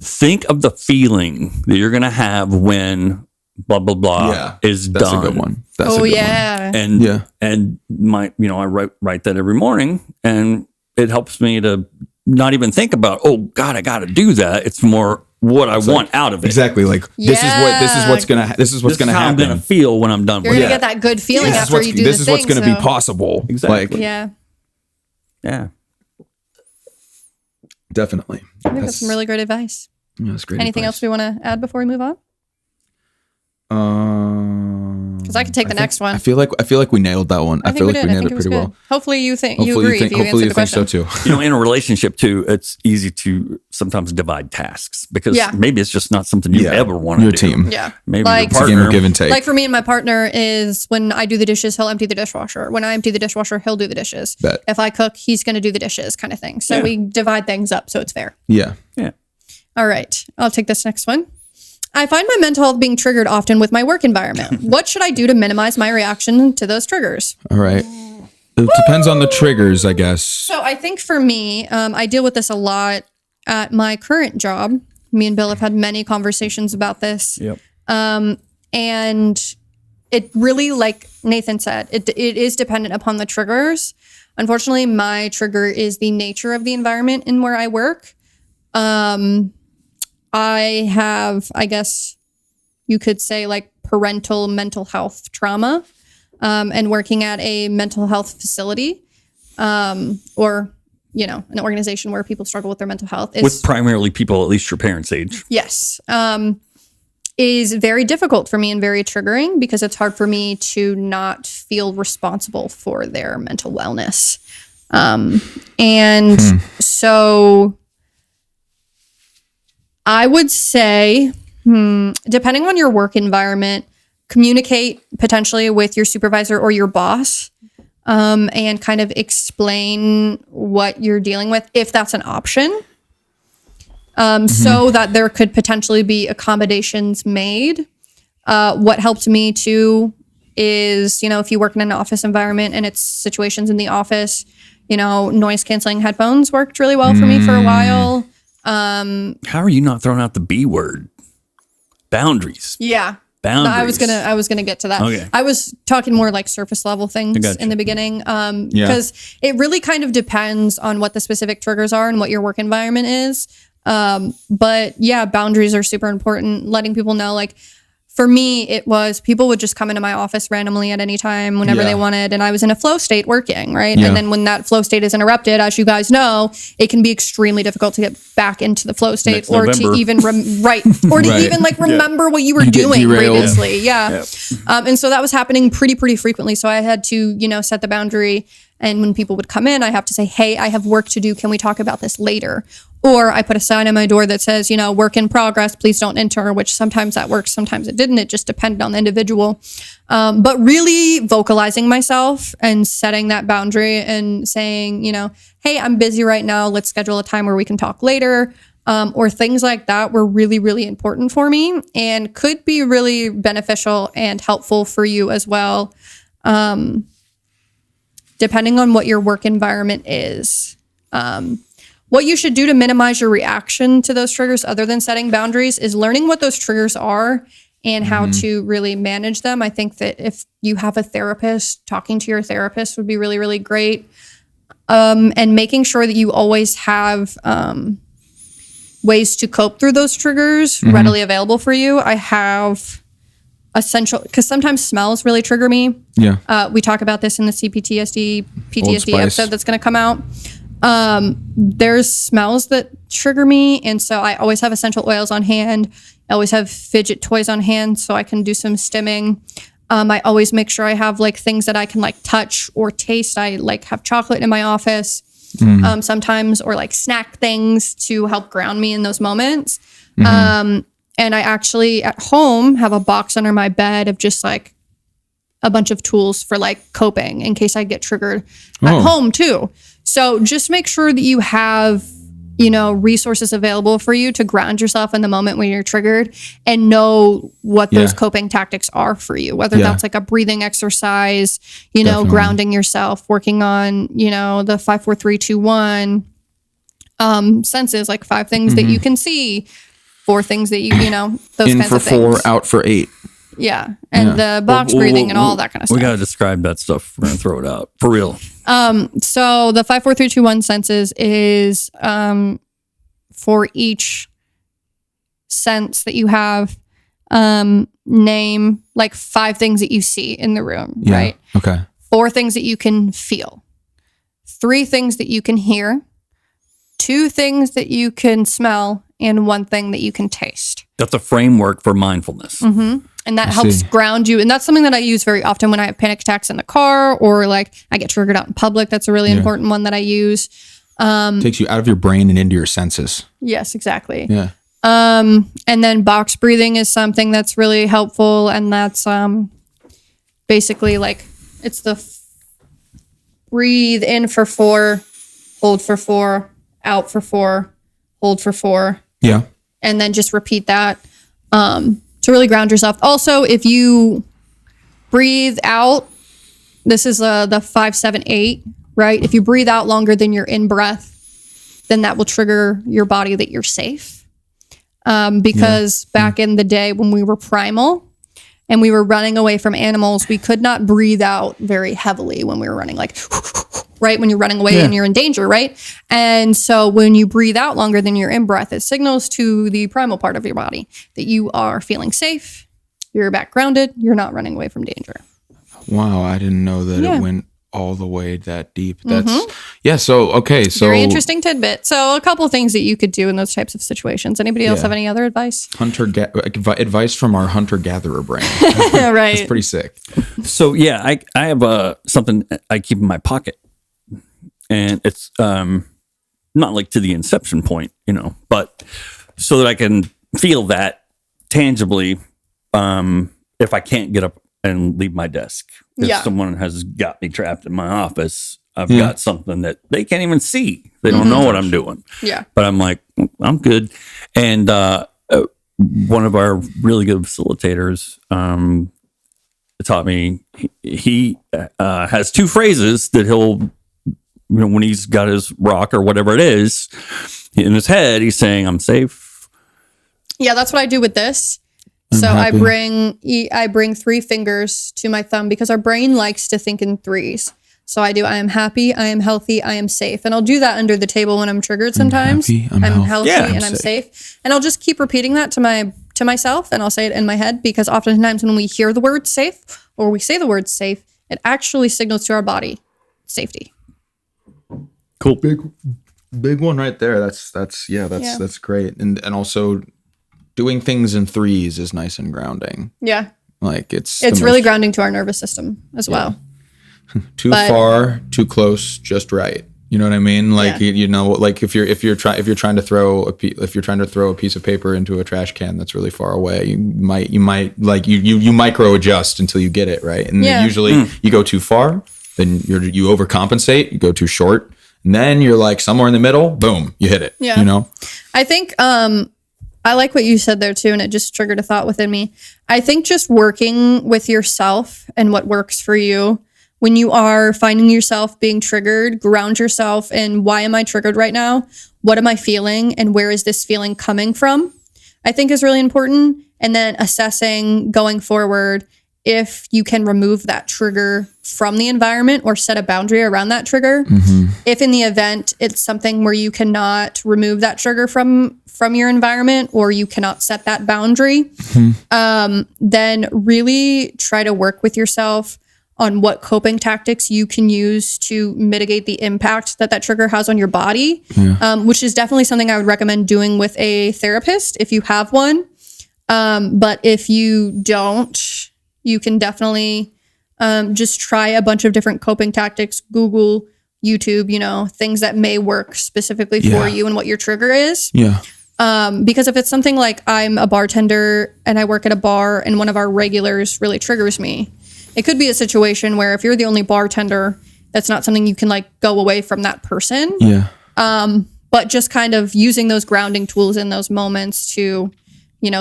think of the feeling that you're going to have when blah, blah, blah is done. That's a good one. That's a good one. And my, I write that every morning, and it helps me to not even think about, oh God, I got to do that. It's more what I want out of it. Exactly. Like this is what's gonna happen. I'm going to feel when I'm done You're with going to it. get that good feeling after you do this the is thing. what's going to be possible. Exactly. Yeah. Definitely. I think that's some really great advice. Yeah, that's great. Anything else we want to add before we move on? Because I could take the next one. I feel like we nailed that one. I feel like we nailed it pretty well. Hopefully you agree. Hopefully you think so too. In a relationship too, it's easy to sometimes divide tasks because maybe it's just not something you ever want to do. Your team. Yeah. Maybe like, your partner. It's a game of give and take. Like for me and my partner is when I do the dishes, he'll empty the dishwasher. When I empty the dishwasher, he'll do the dishes. Bet. If I cook, he's going to do the dishes kind of thing. So we divide things up so it's fair. Yeah. Yeah. All right. I'll take this next one. I find my mental health being triggered often with my work environment. What should I do to minimize my reaction to those triggers? All right. It depends on the triggers, I guess. So I think for me, I deal with this a lot at my current job. Me and Bill have had many conversations about this. Yep. And it really, like Nathan said, it is dependent upon the triggers. Unfortunately, my trigger is the nature of the environment in where I work. I have, I guess you could say, like parental mental health trauma, and working at a mental health facility, or, you know, an organization where people struggle with their mental health. With primarily people at least your parents' age. Yes. Is very difficult for me and very triggering because it's hard for me to not feel responsible for their mental wellness. So I would say, depending on your work environment, communicate potentially with your supervisor or your boss, and kind of explain what you're dealing with, if that's an option, so that there could potentially be accommodations made. What helped me too is, you know, if you work in an office environment and it's situations in the office, you know, noise canceling headphones worked really well for me for a while. How are you not throwing out the B word? Boundaries. Yeah. Boundaries. I was gonna get to that. Okay. I was talking more like surface level things in the beginning. Because it really kind of depends on what the specific triggers are and what your work environment is. But yeah, boundaries are super important. Letting people know, like, for me, it was people would just come into my office randomly at any time, whenever they wanted. And I was in a flow state working, right? Yeah. And then when that flow state is interrupted, as you guys know, it can be extremely difficult to get back into the flow state to even, even like remember what you were doing previously. Yeah. And so that was happening pretty frequently. So I had to, you know, set the boundary. And when people would come in, I have to say, hey, I have work to do. Can we talk about this later? Or I put a sign on my door that says, you know, work in progress, please don't enter, which sometimes that works, sometimes it didn't. It just depended on the individual. But really vocalizing myself and setting that boundary and saying, you know, hey, I'm busy right now. Let's schedule a time where we can talk later. Or things like that were really, really important for me and could be really beneficial and helpful for you as well. Depending on what your work environment is. What you should do to minimize your reaction to those triggers, other than setting boundaries, is learning what those triggers are and how to really manage them. I think that if you have a therapist, talking to your therapist would be really, really great. And making sure that you always have ways to cope through those triggers readily available for you. I have essential, because sometimes smells really trigger me. Yeah. We talk about this in the PTSD episode that's going to come out. There's smells that trigger me. And so I always have essential oils on hand. I always have fidget toys on hand so I can do some stimming. I always make sure I have like things that I can like touch or taste. I like have chocolate in my office sometimes, or like snack things to help ground me in those moments. And I actually at home have a box under my bed of just like a bunch of tools for like coping in case I get triggered at home too. So just make sure that you have, you know, resources available for you to ground yourself in the moment when you're triggered and know what those coping tactics are for you, whether that's like a breathing exercise, you know, grounding yourself, working on, you know, the 5, 4, 3, 2, 1 senses, like 5 things that you can see, 4 things that you know, those kinds of things. In for 4, out for 8. Yeah. And the box breathing and all that kind of stuff. We got to describe that stuff. We're going to throw it out. For real. So the 5, 4, 3, 2, 1 senses is for each sense that you have, name like 5 things that you see in the room, right? Okay. 4 things that you can feel, 3 things that you can hear, 2 things that you can smell, and 1 thing that you can taste. That's a framework for mindfulness. Mm-hmm. And that helps ground you. And that's something that I use very often when I have panic attacks in the car or like I get triggered out in public. That's a really important one that I use. Takes you out of your brain and into your senses. Yes, exactly. Yeah. And then box breathing is something that's really helpful. And that's basically like it's the breathe in for 4, hold for 4, out for 4, hold for 4. Yeah. And then just repeat that to really ground yourself. Also, if you breathe out, this is the 5, 7, 8, right? If you breathe out longer than your in breath, then that will trigger your body that you're safe. Because back in the day when we were primal and we were running away from animals, we could not breathe out very heavily when we were running, like, right? When you're running away and you're in danger, right? And so when you breathe out longer than your in breath, it signals to the primal part of your body that you are feeling safe, you're back grounded, you're not running away from danger. Wow, I didn't know that it went all the way that deep. That's so very interesting tidbit. So a couple of things that you could do in those types of situations. Anybody else have any other advice? Advice from our hunter-gatherer brain. Right. It's pretty sick. So I have something I keep in my pocket, and it's not like to the inception point, but so that I can feel that tangibly if I can't get up and leave my desk. If someone has got me trapped in my office, I've got something that they can't even see. They don't know what I'm doing. Yeah. But I'm like, I'm good. And one of our really good facilitators taught me, he has 2 phrases that he'll, when he's got his rock or whatever it is in his head, he's saying, I'm safe. Yeah, that's what I do with this. So I bring 3 fingers to my thumb because our brain likes to think in 3s. So I am happy, I am healthy, I am safe. And I'll do that under the table when I'm triggered sometimes. I'm healthy and I'm safe. And I'll just keep repeating that to myself, and I'll say it in my head because oftentimes when we hear the word safe or we say the word safe, it actually signals to our body safety. Cool. Big one right there. That's great. And also doing things in 3s is nice and grounding. Yeah. Like it's really grounding to our nervous system as well. Too far, too close, just right. You know what I mean? Like like if you're trying to throw a piece of paper into a trash can that's really far away, you might like you micro adjust until you get it right. And then usually you go too far, then you overcompensate, you go too short, and then you're like somewhere in the middle, boom, you hit it. Yeah. I think I like what you said there too, and it just triggered a thought within me. I think just working with yourself and what works for you when you are finding yourself being triggered, ground yourself in why am I triggered right now? What am I feeling? And where is this feeling coming from? I think is really important. And then assessing going forward if you can remove that trigger from the environment or set a boundary around that trigger. Mm-hmm. If in the event it's something where you cannot remove that trigger from your environment or you cannot set that boundary, then really try to work with yourself on what coping tactics you can use to mitigate the impact that trigger has on your body, which is definitely something I would recommend doing with a therapist if you have one. But if you don't, you can definitely just try a bunch of different coping tactics, Google, YouTube, things that may work specifically for you and what your trigger is. Yeah. Because if it's something like I'm a bartender and I work at a bar and one of our regulars really triggers me, it could be a situation where if you're the only bartender, that's not something you can like go away from that person. Yeah. But just kind of using those grounding tools in those moments to,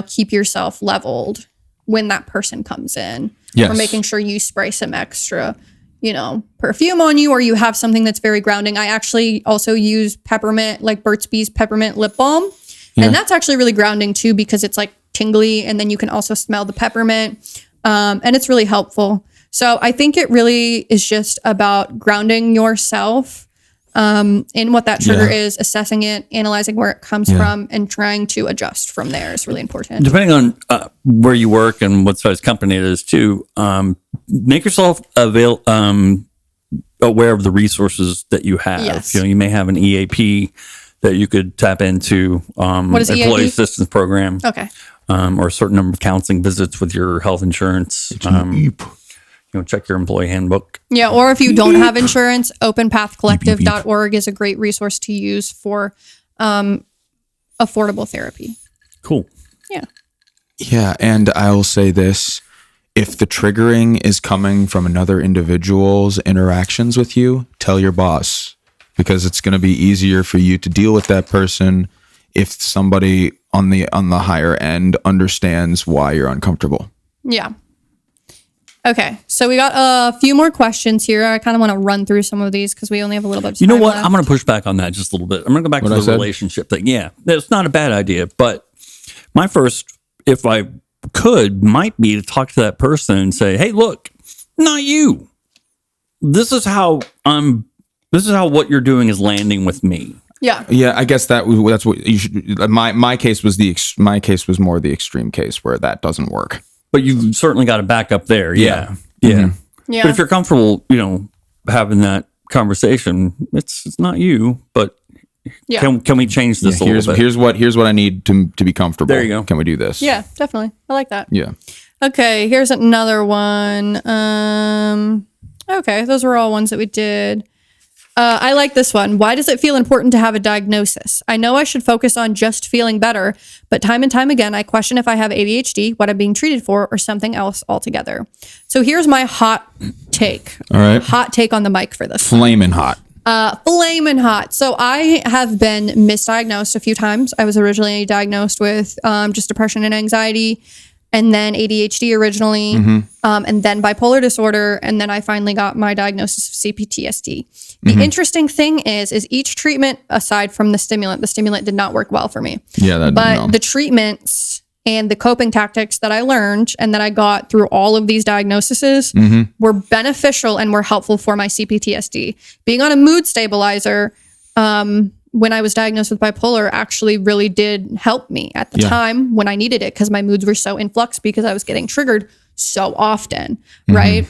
keep yourself leveled when that person comes in. Yes. Or making sure you spray some extra, perfume on you, or you have something that's very grounding. I actually also use peppermint, like Burt's Bees peppermint lip balm. Yeah. And that's actually really grounding too, because it's like tingly and then you can also smell the peppermint. And it's really helpful. So I think it really is just about grounding yourself in what that trigger is, assessing it, analyzing where it comes from, and trying to adjust from there is really important. Depending on where you work and what size company it is too, make yourself aware of the resources that you have. Yes. You may have an EAP that you could tap into, What is employee EAP? assistance program. Okay. Or a certain number of counseling visits with your health insurance. Check your employee handbook. Yeah, or if you don't have insurance, openpathcollective.org is a great resource to use for affordable therapy. Cool. Yeah. Yeah, and I'll say this. If the triggering is coming from another individual's interactions with you, tell your boss, because it's going to be easier for you to deal with that person if somebody on the higher end understands why you're uncomfortable. Yeah. Okay, so we got a few more questions here. I kind of want to run through some of these because we only have a little bit of time. You know what? left. I'm going to push back on that just a little bit. I'm going to go back to the relationship thing. Yeah, it's not a bad idea. But my first, if I could, might be to talk to that person and say, hey, look, not you. This is how what you're doing is landing with me. Yeah. Yeah, I guess that's what you should. My case was more the extreme case where that doesn't work. But you've certainly got to back up there. Yeah. Mm-hmm. Yeah. But if you're comfortable, having that conversation, it's not you, but can we change this a little bit? Here's what I need to be comfortable. There you go. Can we do this? Yeah, definitely. I like that. Yeah. Okay, here's another one. Okay, those were all ones that we did. I like this one. Why does it feel important to have a diagnosis? I know I should focus on just feeling better, but time and time again, I question if I have ADHD, what I'm being treated for, or something else altogether. So here's my hot take. All right. Hot take on the mic for this. Flaming hot. Flaming hot. So I have been misdiagnosed a few times. I was originally diagnosed with just depression and anxiety, and then ADHD originally, and then bipolar disorder, and then I finally got my diagnosis of CPTSD. The interesting thing is each treatment, aside from the stimulant did not work well for me. Yeah, the treatments and the coping tactics that I learned and that I got through all of these diagnoses were beneficial and were helpful for my CPTSD. Being on a mood stabilizer, when I was diagnosed with bipolar, actually really did help me at the time when I needed it, because my moods were so in flux because I was getting triggered so often, right?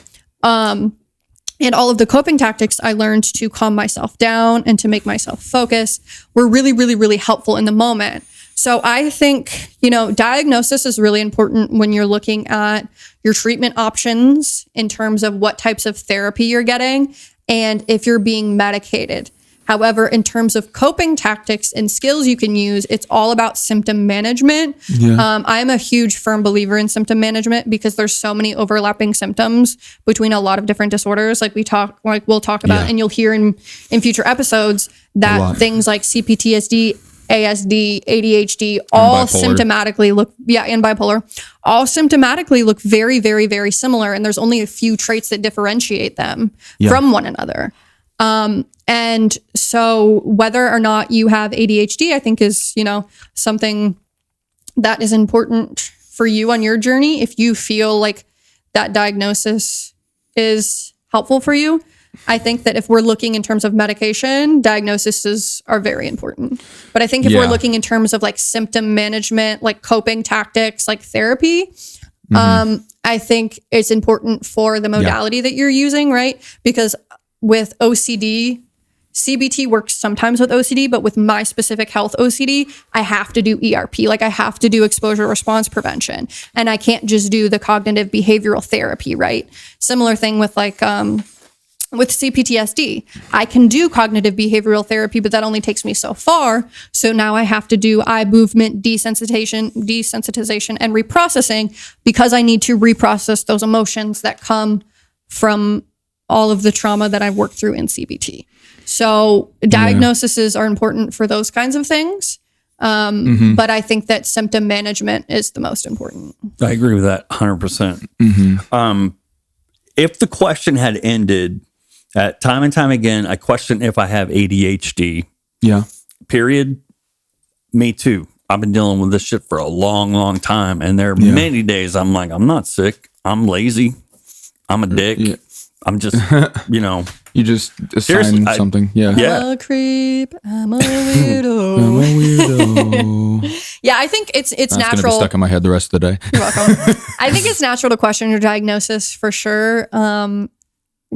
And all of the coping tactics I learned to calm myself down and to make myself focus were really, really, really helpful in the moment. So I think, diagnosis is really important when you're looking at your treatment options in terms of what types of therapy you're getting and if you're being medicated. However, in terms of coping tactics and skills you can use, it's all about symptom management. Yeah. I'm a huge firm believer in symptom management because there's so many overlapping symptoms between a lot of different disorders. We'll talk about, and you'll hear in future episodes that things like CPTSD, ASD, ADHD, all symptomatically look, and bipolar, all symptomatically look very, very, very similar. And there's only a few traits that differentiate them from one another. And so whether or not you have ADHD, I think is, something that is important for you on your journey. If you feel like that diagnosis is helpful for you, I think that if we're looking in terms of medication, diagnoses are very important. But I think if we're looking in terms of like symptom management, like coping tactics, like therapy, I think it's important for the modality that you're using, right? Because with OCD, CBT works sometimes with OCD, but with my specific health OCD, I have to do ERP. Like I have to do exposure response prevention, and I can't just do the cognitive behavioral therapy, right? Similar thing with with CPTSD. I can do cognitive behavioral therapy, but that only takes me so far. So now I have to do eye movement desensitization, and reprocessing because I need to reprocess those emotions that come from all of the trauma that I've worked through in CBT. So diagnoses are important for those kinds of things. But I think that symptom management is the most important. I agree with that 100%. If the question had ended at time and time again, I question if I have ADHD. Yeah. Period. Me too. I've been dealing with this shit for a long, long time. And there are many days I'm like, I'm not sick. I'm lazy. I'm a dick. Yeah. I'm just, You just assign something. Yeah. I'm a creep. I'm a weirdo. I'm a weirdo. Yeah, I think it's That's natural. Gonna be stuck in my head the rest of the day. You're welcome. I think it's natural to question your diagnosis for sure.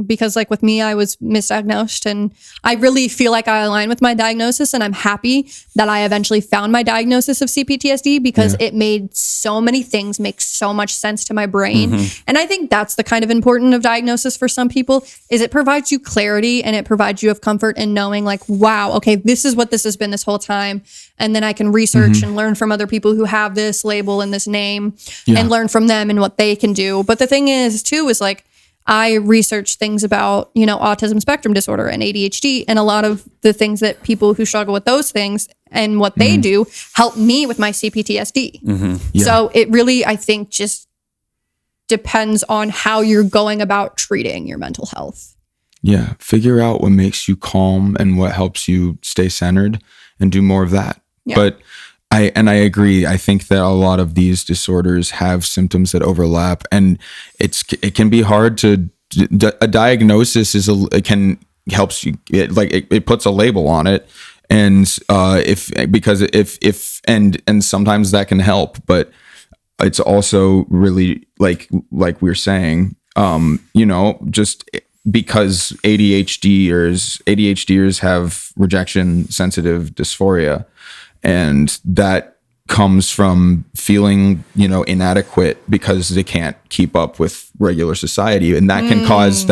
Because like with me, I was misdiagnosed, and I really feel like I align with my diagnosis, and I'm happy that I eventually found my diagnosis of CPTSD because it made so many things make so much sense to my brain. And I think that's the kind of important of diagnosis for some people is it provides you clarity and it provides you of comfort in knowing like, wow, okay, this is what this has been this whole time. And then I can research and learn from other people who have this label and this name and learn from them and what they can do. But the thing is too, is like, I research things about, autism spectrum disorder and ADHD, and a lot of the things that people who struggle with those things and what they do help me with my CPTSD. So it really, I think, just depends on how you're going about treating your mental health. Yeah. Figure out what makes you calm and what helps you stay centered and do more of that. Yeah. But I agree. I think that a lot of these disorders have symptoms that overlap, and it can be hard to. A diagnosis helps you. It puts a label on it, and if sometimes that can help, but it's also really like we're saying, just because ADHDers have rejection sensitive dysphoria. And that comes from feeling, inadequate because they can't keep up with regular society, and that can cause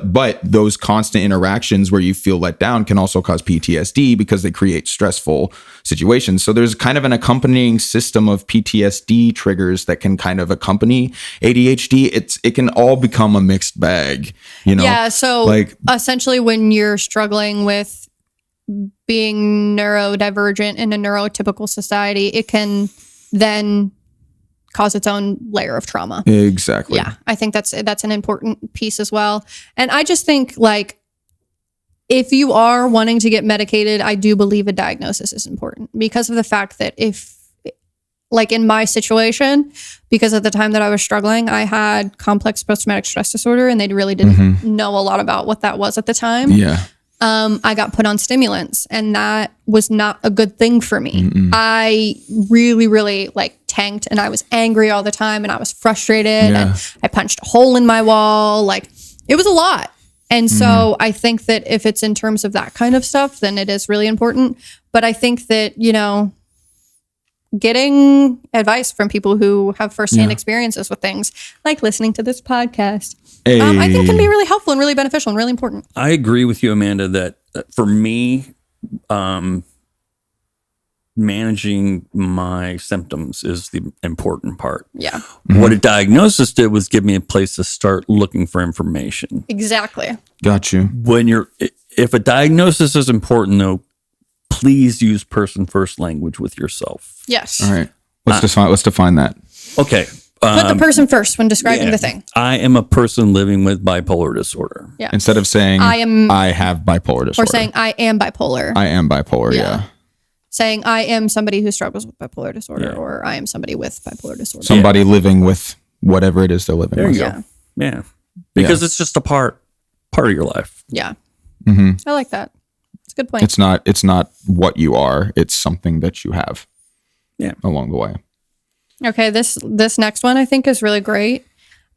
but those constant interactions where you feel let down can also cause PTSD because they create stressful situations. So there's kind of an accompanying system of PTSD triggers that can kind of accompany ADHD. It can all become a mixed bag, Yeah. So essentially, when you're struggling with being neurodivergent in a neurotypical society, it can then cause its own layer of trauma. Exactly. Yeah, I think that's an important piece as well. And I just think like if you are wanting to get medicated, I do believe a diagnosis is important because of the fact that if like in my situation, because at the time that I was struggling, I had complex post-traumatic stress disorder, and they really didn't know a lot about what that was at the time. Yeah. I got put on stimulants, and that was not a good thing for me. I really, really tanked, and I was angry all the time, and I was frustrated, and I punched a hole in my wall. Like it was a lot. And so I think that if it's in terms of that kind of stuff, then it is really important. But I think that, getting advice from people who have firsthand experiences with things, like listening to this podcast, I think can be really helpful and really beneficial and really important. I agree with you, Amanda, that for me, managing my symptoms is the important part. Yeah. What a diagnosis did was give me a place to start looking for information. Exactly. Got you. If a diagnosis is important, though, please use person first language with yourself. Yes. All right. Let's define that. Okay. Put the person first when describing the thing. I am a person living with bipolar disorder. Yeah. Instead of saying I have bipolar disorder. Or saying I am bipolar. I am bipolar, yeah. Saying I am somebody who struggles with bipolar disorder, or I am somebody with bipolar disorder. Somebody living with whatever it is they're living with. There you go. Yeah. Because it's just a part of your life. Yeah. I like that. It's a good point. It's not what you are. It's something that you have. Yeah. Along the way. Okay, this next one I think is really great.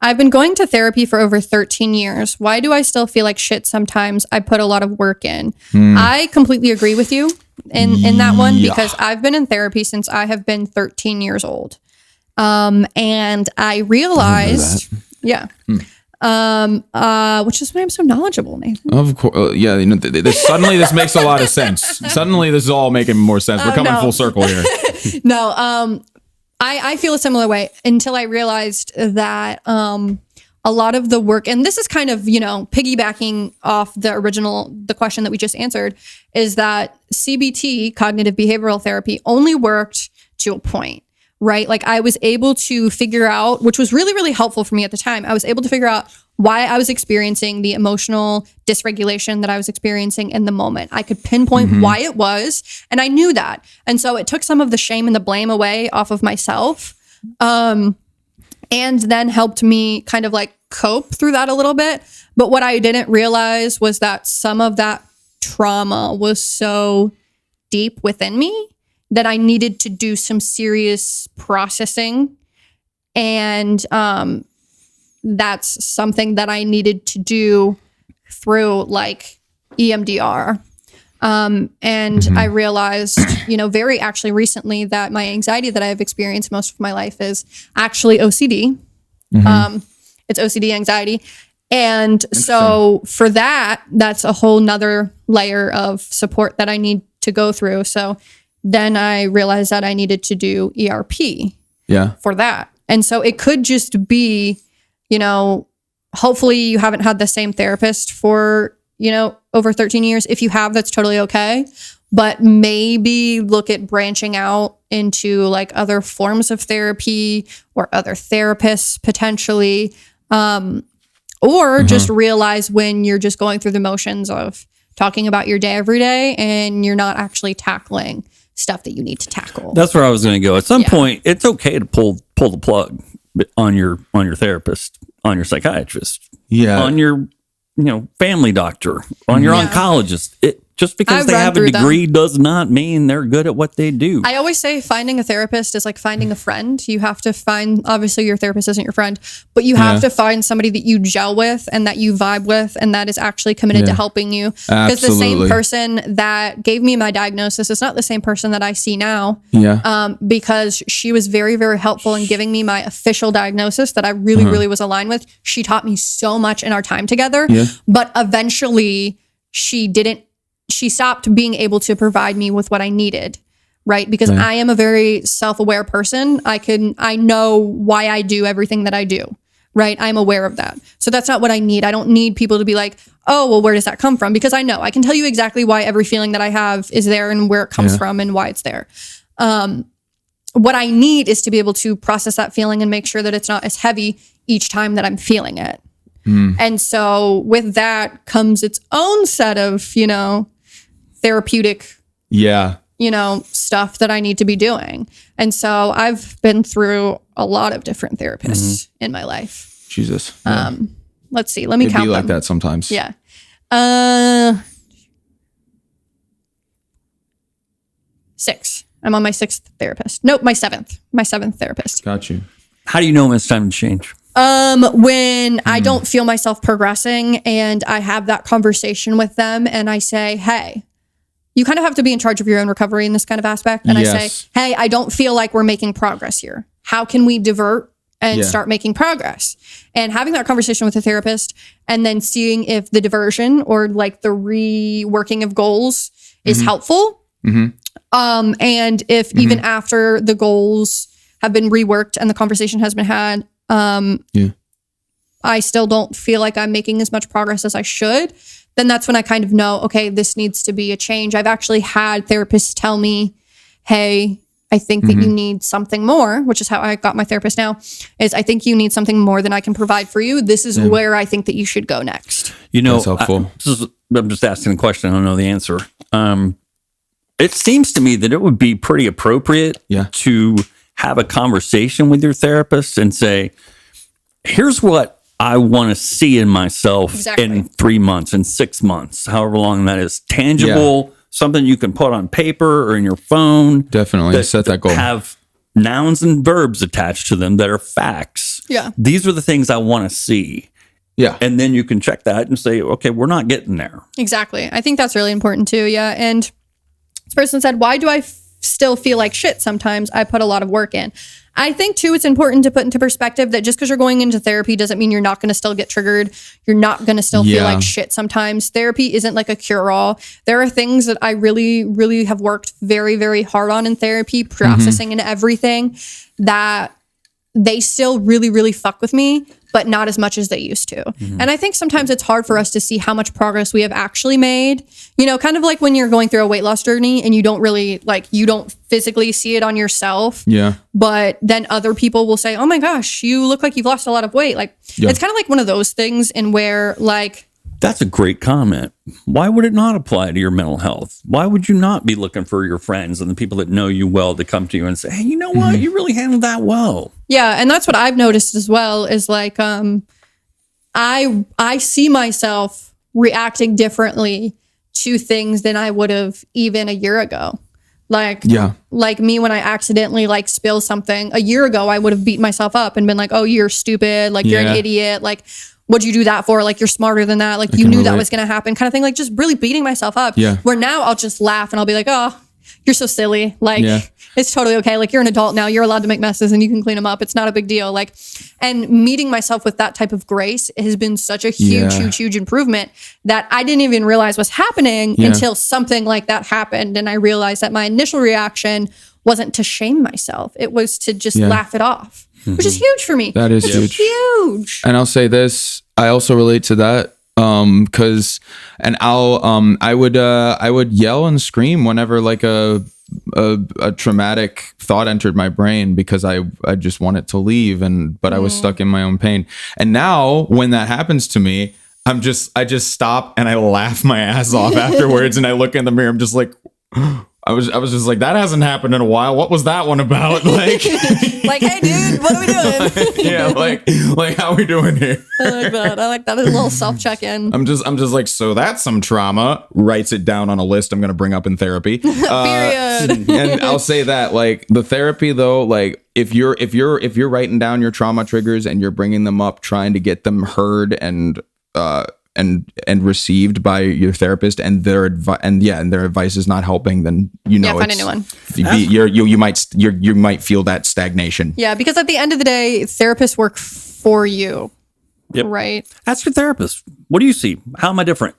I've been going to therapy for over 13 years. Why do I still feel like shit sometimes? I put a lot of work in. I completely agree with you in that one because I've been in therapy since I have been 13 years old. And I realized, which is why I'm so knowledgeable, Nathan. Of course. Suddenly this makes a lot of sense. Suddenly this is all making more sense. We're coming full circle here. No, I feel a similar way until I realized that a lot of the work, and this is kind of, piggybacking off the question that we just answered, is that CBT, cognitive behavioral therapy, only worked to a point, right? Like I was able to figure out, which was really, really helpful for me at the time. I was able to figure out why I was experiencing the emotional dysregulation that I was experiencing in the moment. I could pinpoint why it was, and I knew that. And so it took some of the shame and the blame away off of myself. and then helped me kind of like cope through that a little bit. But what I didn't realize was that some of that trauma was so deep within me that I needed to do some serious processing. And that's something that I needed to do through like EMDR. And I realized, very actually recently that my anxiety that I've experienced most of my life is actually OCD. It's OCD anxiety. And so for that, that's a whole nother layer of support that I need to go through. So then I realized that I needed to do ERP for that. And so it could just be, hopefully you haven't had the same therapist for, over 13 years. If you have, that's totally okay. But maybe look at branching out into like other forms of therapy or other therapists potentially. Or just realize when you're just going through the motions of talking about your day every day and you're not actually tackling stuff that you need to tackle. That's where I was going to go. At some point, it's okay to pull the plug on your therapist, on your psychiatrist, on your family doctor, on your oncologist. Just because they have a degree does not mean they're good at what they do. I always say finding a therapist is like finding a friend. You have to find, obviously your therapist isn't your friend, but you have to find somebody that you gel with and that you vibe with and that is actually committed to helping you. Because the same person that gave me my diagnosis is not the same person that I see now. Because she was very, very helpful in giving me my official diagnosis that I really, really was aligned with. She taught me so much in our time together, but eventually she stopped being able to provide me with what I needed, right? Because I am a very self-aware person. I know why I do everything that I do, right? I'm aware of that. So that's not what I need. I don't need people to be like, oh, well, where does that come from? Because I know. I can tell you exactly why every feeling that I have is there and where it comes from and why it's there. What I need is to be able to process that feeling and make sure that it's not as heavy each time that I'm feeling it. And so with that comes its own set of, therapeutic, stuff that I need to be doing. And so I've been through a lot of different therapists in my life. Jesus. Let's see. Let me count them. It'd be like them. that sometimes. Yeah. 6. I'm on my 6th therapist. Nope, my 7th. My 7th therapist. Got you. How do you know when it's time to change? When I don't feel myself progressing and I have that conversation with them and I say, hey, you kind of have to be in charge of your own recovery in this kind of aspect. And I say, hey, I don't feel like we're making progress here. How can we divert and start making progress? And having that conversation with a therapist and then seeing if the diversion or like the reworking of goals is helpful. And if even after the goals have been reworked and the conversation has been had, I still don't feel like I'm making as much progress as I should, then that's when I kind of know, okay, this needs to be a change. I've actually had therapists tell me, hey, I think that you need something more, which is how I got my therapist now, is I think you need something more than I can provide for you. This is where I think that you should go next. That's helpful. I'm just asking a question. I don't know the answer. It seems to me that it would be pretty appropriate to have a conversation with your therapist and say, here's what I want to see in myself in 3 months, in 6 months, however long that is. Tangible, something you can put on paper or in your phone. Definitely set that goal. Have nouns and verbs attached to them that are facts. These are the things I want to see. And then you can check that and say, okay, we're not getting there. Exactly. I think that's really important too. And this person said, why do I still feel like shit sometimes? I put a lot of work in. I think too, it's important to put into perspective that just because you're going into therapy doesn't mean you're not going to still get triggered. You're not going to still feel like shit sometimes. Therapy isn't like a cure-all. There are things that I really, really have worked very, very hard on in therapy, processing and everything, that they still really, really fuck with me, but not as much as they used to. And I think sometimes it's hard for us to see how much progress we have actually made. Kind of like when you're going through a weight loss journey and you don't really you don't physically see it on yourself. But then other people will say, oh my gosh, you look like you've lost a lot of weight. It's kind of like one of those things in where that's a great comment. Why would it not apply to your mental health? Why would you not be looking for your friends and the people that know you well to come to you and say, hey, you know what? You really handled that well. Yeah, and that's what I've noticed as well is like I see myself reacting differently to things than I would have even a year ago. Like me when I accidentally like spill something a year ago, I would have beaten myself up and been like, "Oh, you're stupid, like you're an idiot, like what'd you do that for? Like you're smarter than that, like you knew that was gonna happen," kind of thing. Like just really beating myself up. Yeah. Where now I'll just laugh and I'll be like, "Oh, you're so silly. Like it's totally okay. Like you're an adult now. You're allowed to make messes and you can clean them up. It's not a big deal." Like, and meeting myself with that type of grace has been such a huge improvement that I didn't even realize was happening until something like that happened. And I realized that my initial reaction wasn't to shame myself. It was to just laugh it off, which is huge for me. That is huge. And I'll say this, I also relate to that. I would yell and scream whenever like a traumatic thought entered my brain because I just want it to leave but I was stuck in my own pain. And now when that happens to me, I just stop and I laugh my ass off afterwards and I look in the mirror. I'm just like, I was just like, that hasn't happened in a while. What was that one about? Like, like, hey dude, what are we doing? Yeah, like how are we doing here? I like that. A little self check-in. I'm just like, so that's some trauma. Writes it down on a list I'm gonna bring up in therapy. Period. And I'll say that like the therapy though, like if you're writing down your trauma triggers and you're bringing them up, trying to get them heard and received by your therapist, and their advice is not helping, then find a new one. You might feel that stagnation. Yeah, because at the end of the day, therapists work for you. Yep. Right. Ask your therapist. What do you see? How am I different?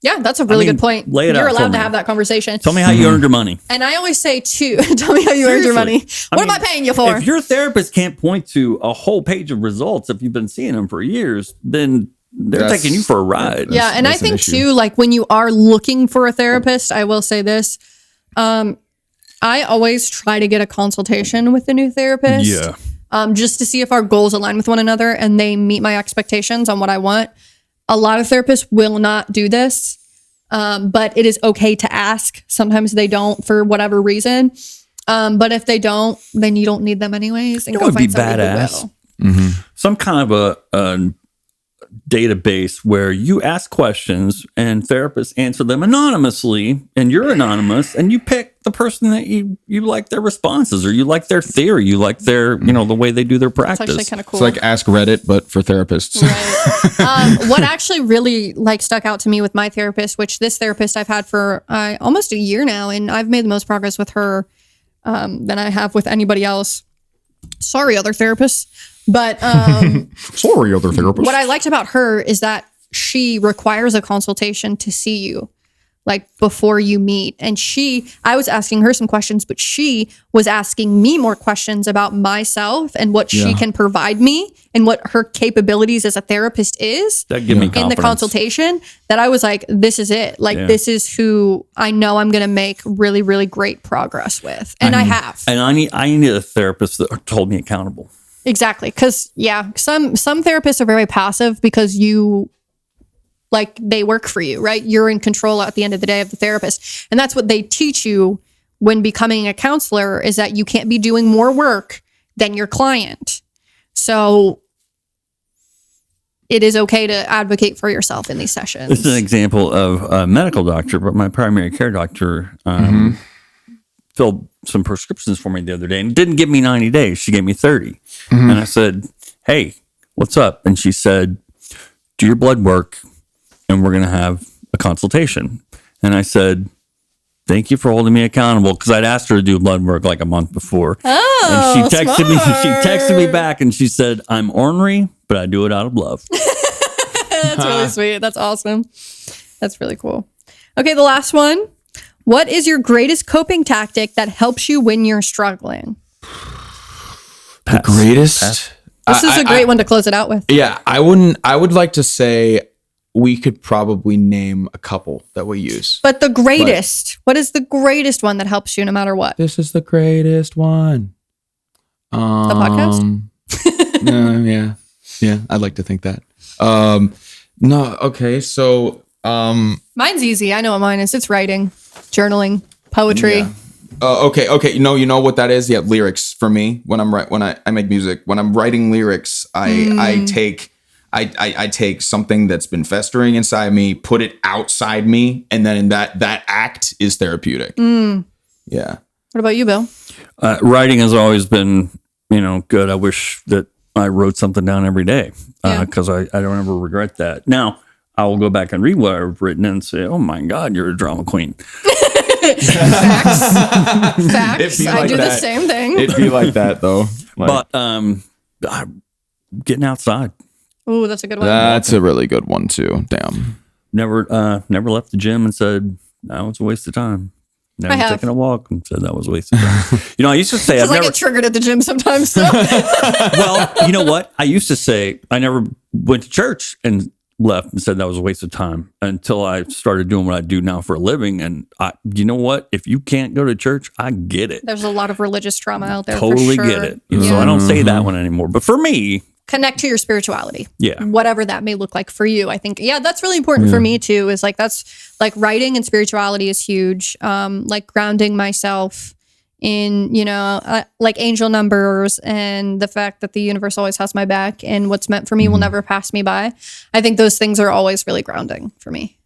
Yeah, that's a really good point. Lay it You're out allowed for to me. have that conversation. Tell me how you earned your money. And I always say too, tell me how you earned your money. What am I paying you for? If your therapist can't point to a whole page of results, if you've been seeing them for years, then they're taking you for a ride. Yeah, and I think too, like when you are looking for a therapist, I will say this. I always try to get a consultation with the new therapist. Yeah. Just to see if our goals align with one another and they meet my expectations on what I want. A lot of therapists will not do this, but it is okay to ask. Sometimes they don't for whatever reason. But if they don't, then you don't need them anyways. And It go would be find somebody badass. who will. Some kind of a database where you ask questions and therapists answer them anonymously, and you're anonymous, and you pick the person that you like their responses, or you like their theory, you like their the way they do their practice. It's actually kind of cool. It's like Ask Reddit, but for therapists. Right. What actually really like stuck out to me with my therapist, which this therapist I've had for almost a year now, and I've made the most progress with her than I have with anybody else. Sorry, other therapists. But Sorry, other therapists. What I liked about her is that she requires a consultation to see you, like before you meet. And I was asking her some questions, but she was asking me more questions about myself and what she can provide me and what her capabilities as a therapist is. That give me confidence. In the consultation, that I was like, this is it. Like, this is who I know I'm going to make really, really great progress with. And I have. And I need a therapist that hold me accountable. Exactly. Because, some therapists are very passive because they work for you, right? You're in control at the end of the day of the therapist. And that's what they teach you when becoming a counselor, is that you can't be doing more work than your client. So it is okay to advocate for yourself in these sessions. This is an example of a medical doctor, but my primary care doctor filled some prescriptions for me the other day and didn't give me 90 days. She gave me 30. And I said, hey, what's up? And she said, do your blood work and we're going to have a consultation. And I said, thank you for holding me accountable, because I'd asked her to do blood work like a month before. Oh, and she texted me back and she said, I'm ornery, but I do it out of love. That's really sweet. That's awesome. That's really cool. Okay, the last one. What is your greatest coping tactic that helps you when you're struggling? The greatest? This is a great one to close it out with. Yeah, I would like to say we could probably name a couple that we use. But the greatest, what is the greatest one that helps you no matter what? This is the greatest one. The podcast? Yeah, I'd like to think that. No, okay, so mine's easy. I know what mine is. It's writing, journaling, poetry. Okay. You know what that is? Yeah, lyrics for me. When I make music, when I'm writing lyrics, I take something that's been festering inside me, put it outside me, and then that act is therapeutic. Yeah. What about you, Bill? Writing has always been, good. I wish that I wrote something down every day because I don't ever regret that. Now, I will go back and read what I've written and say, oh my God, you're a drama queen. Facts. I do the same thing. It'd be like that though. But getting outside. Ooh, that's a good one. That's a really good one too. Damn. Never left the gym and said, that was a waste of time. Never taken a walk and said that was a waste of time. I used to say I get triggered at the gym sometimes. So. Well, you know what? I used to say I never went to church and left and said that was a waste of time until I started doing what I do now for a living. And you know what? If you can't go to church, I get it. There's a lot of religious trauma out there. Totally for sure. get it. So I don't say that one anymore. But for me, connect to your spirituality. Yeah. Whatever that may look like for you. I think, that's really important for me too, is like, that's like writing and spirituality is huge. Like grounding myself in, like angel numbers and the fact that the universe always has my back and what's meant for me will never pass me by. I think those things are always really grounding for me.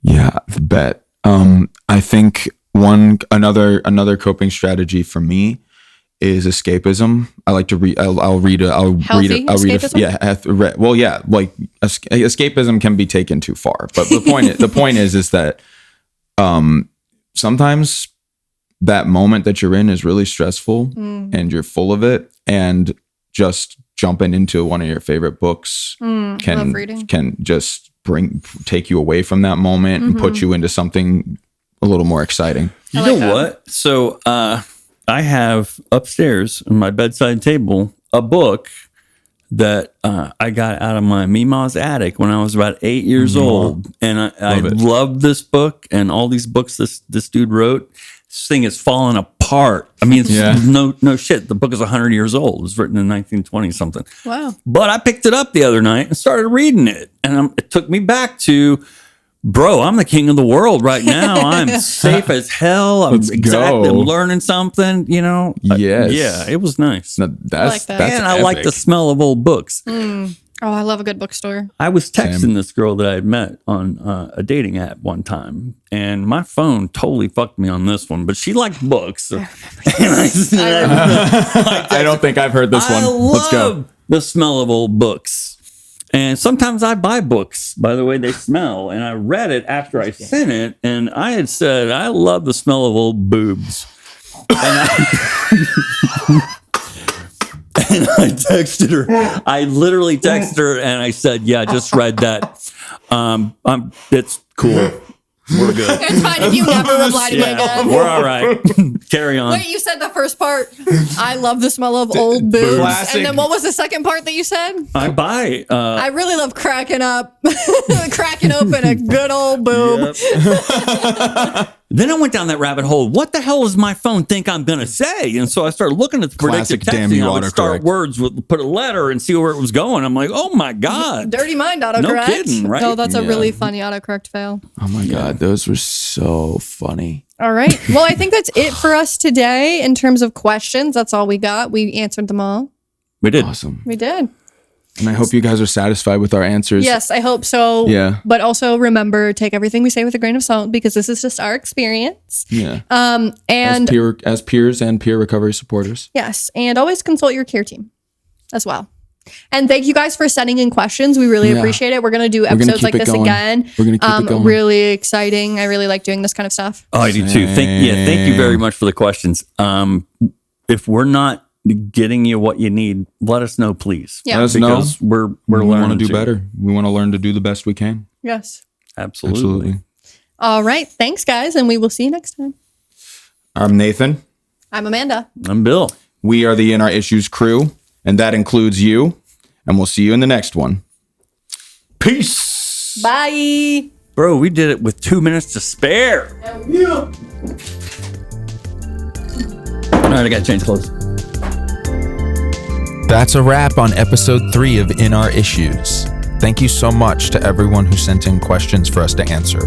Yeah, I bet. I think another coping strategy for me is escapism. I like to read. I'll read it. Escapism can be taken too far, but the point is that sometimes that moment that you're in is really stressful and you're full of it, and just jumping into one of your favorite books can just take you away from that moment and put you into something a little more exciting. You know what? So I have upstairs on my bedside table a book that I got out of my Mima's attic when I was about 8 years old. And I love this book and all these books this dude wrote. This thing is falling apart. I mean, it's no shit. The book is 100 years old. It was written in 1920 something. Wow. But I picked it up the other night and started reading it. And it took me back to, bro, I'm the king of the world right now. I'm safe as hell. I'm learning something, Yes. Yeah, it was nice. No, that's and I like the smell of old books. Oh, I love a good bookstore. I was texting this girl that I had met on a dating app one time, and my phone totally fucked me on this one, but she liked books. I don't think I've heard this one. Let's go. The smell of old books. And sometimes I buy books by the way they smell. And I read it after I sent it. And I had said, I love the smell of old boobs. And I texted her. I literally texted her and I said, yeah, I just read that. It's cool. We're good. It's fine if you never reply to me again. We're all right. Carry on. Wait, you said the first part. I love the smell of old boobs. Classic. And then what was the second part that you said? I buy. I really love cracking open a good old boob. Yep. Then I went down that rabbit hole. What the hell does my phone think I'm going to say? And so I started looking at the predictive texting. I would start words, put a letter and see where it was going. I'm like, oh my God. Dirty mind autocorrect. No kidding, right? Oh, that's a really funny autocorrect fail. Oh my God. Those were so funny. All right. Well, I think that's it for us today in terms of questions. That's all we got. We answered them all. We did. Awesome. We did. And I hope you guys are satisfied with our answers. Yes, I hope so. Yeah. But also remember, take everything we say with a grain of salt because this is just our experience. Yeah. And as peers and peer recovery supporters. Yes. And always consult your care team as well. And thank you guys for sending in questions. We really appreciate it. We're going to do episodes like this again. We're going to keep it going. Really exciting. I really like doing this kind of stuff. Oh, I do too. Thank you very much for the questions. If we're not getting you what you need, let us know, please. Yeah. Let us know. Because we're we learning want to do better. We want to learn to do the best we can. Yes. Absolutely. All right. Thanks, guys. And we will see you next time. I'm Nathan. I'm Amanda. I'm Bill. We are the In Our Issues crew, and that includes you. And we'll see you in the next one. Peace. Bye. Bro, we did it with 2 minutes to spare. Yeah. All right, I got to change clothes. That's a wrap on episode 3 of In Our Issues. Thank you so much to everyone who sent in questions for us to answer.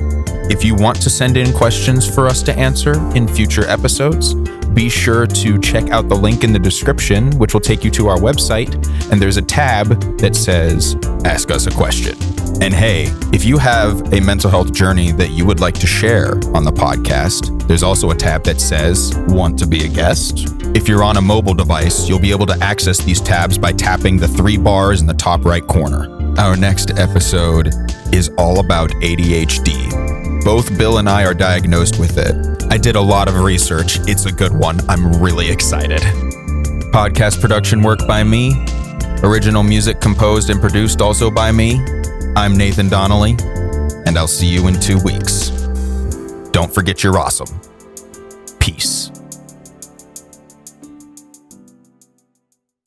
If you want to send in questions for us to answer in future episodes, be sure to check out the link in the description, which will take you to our website, and there's a tab that says, Ask Us a Question. And hey, if you have a mental health journey that you would like to share on the podcast, there's also a tab that says, Want to be a guest? If you're on a mobile device, you'll be able to access these tabs by tapping the 3 bars in the top right corner. Our next episode is all about ADHD. Both Bill and I are diagnosed with it. I did a lot of research. It's a good one. I'm really excited. Podcast production work by me. Original music composed and produced also by me. I'm Nathan Donnelly, and I'll see you in 2 weeks. Don't forget you're awesome.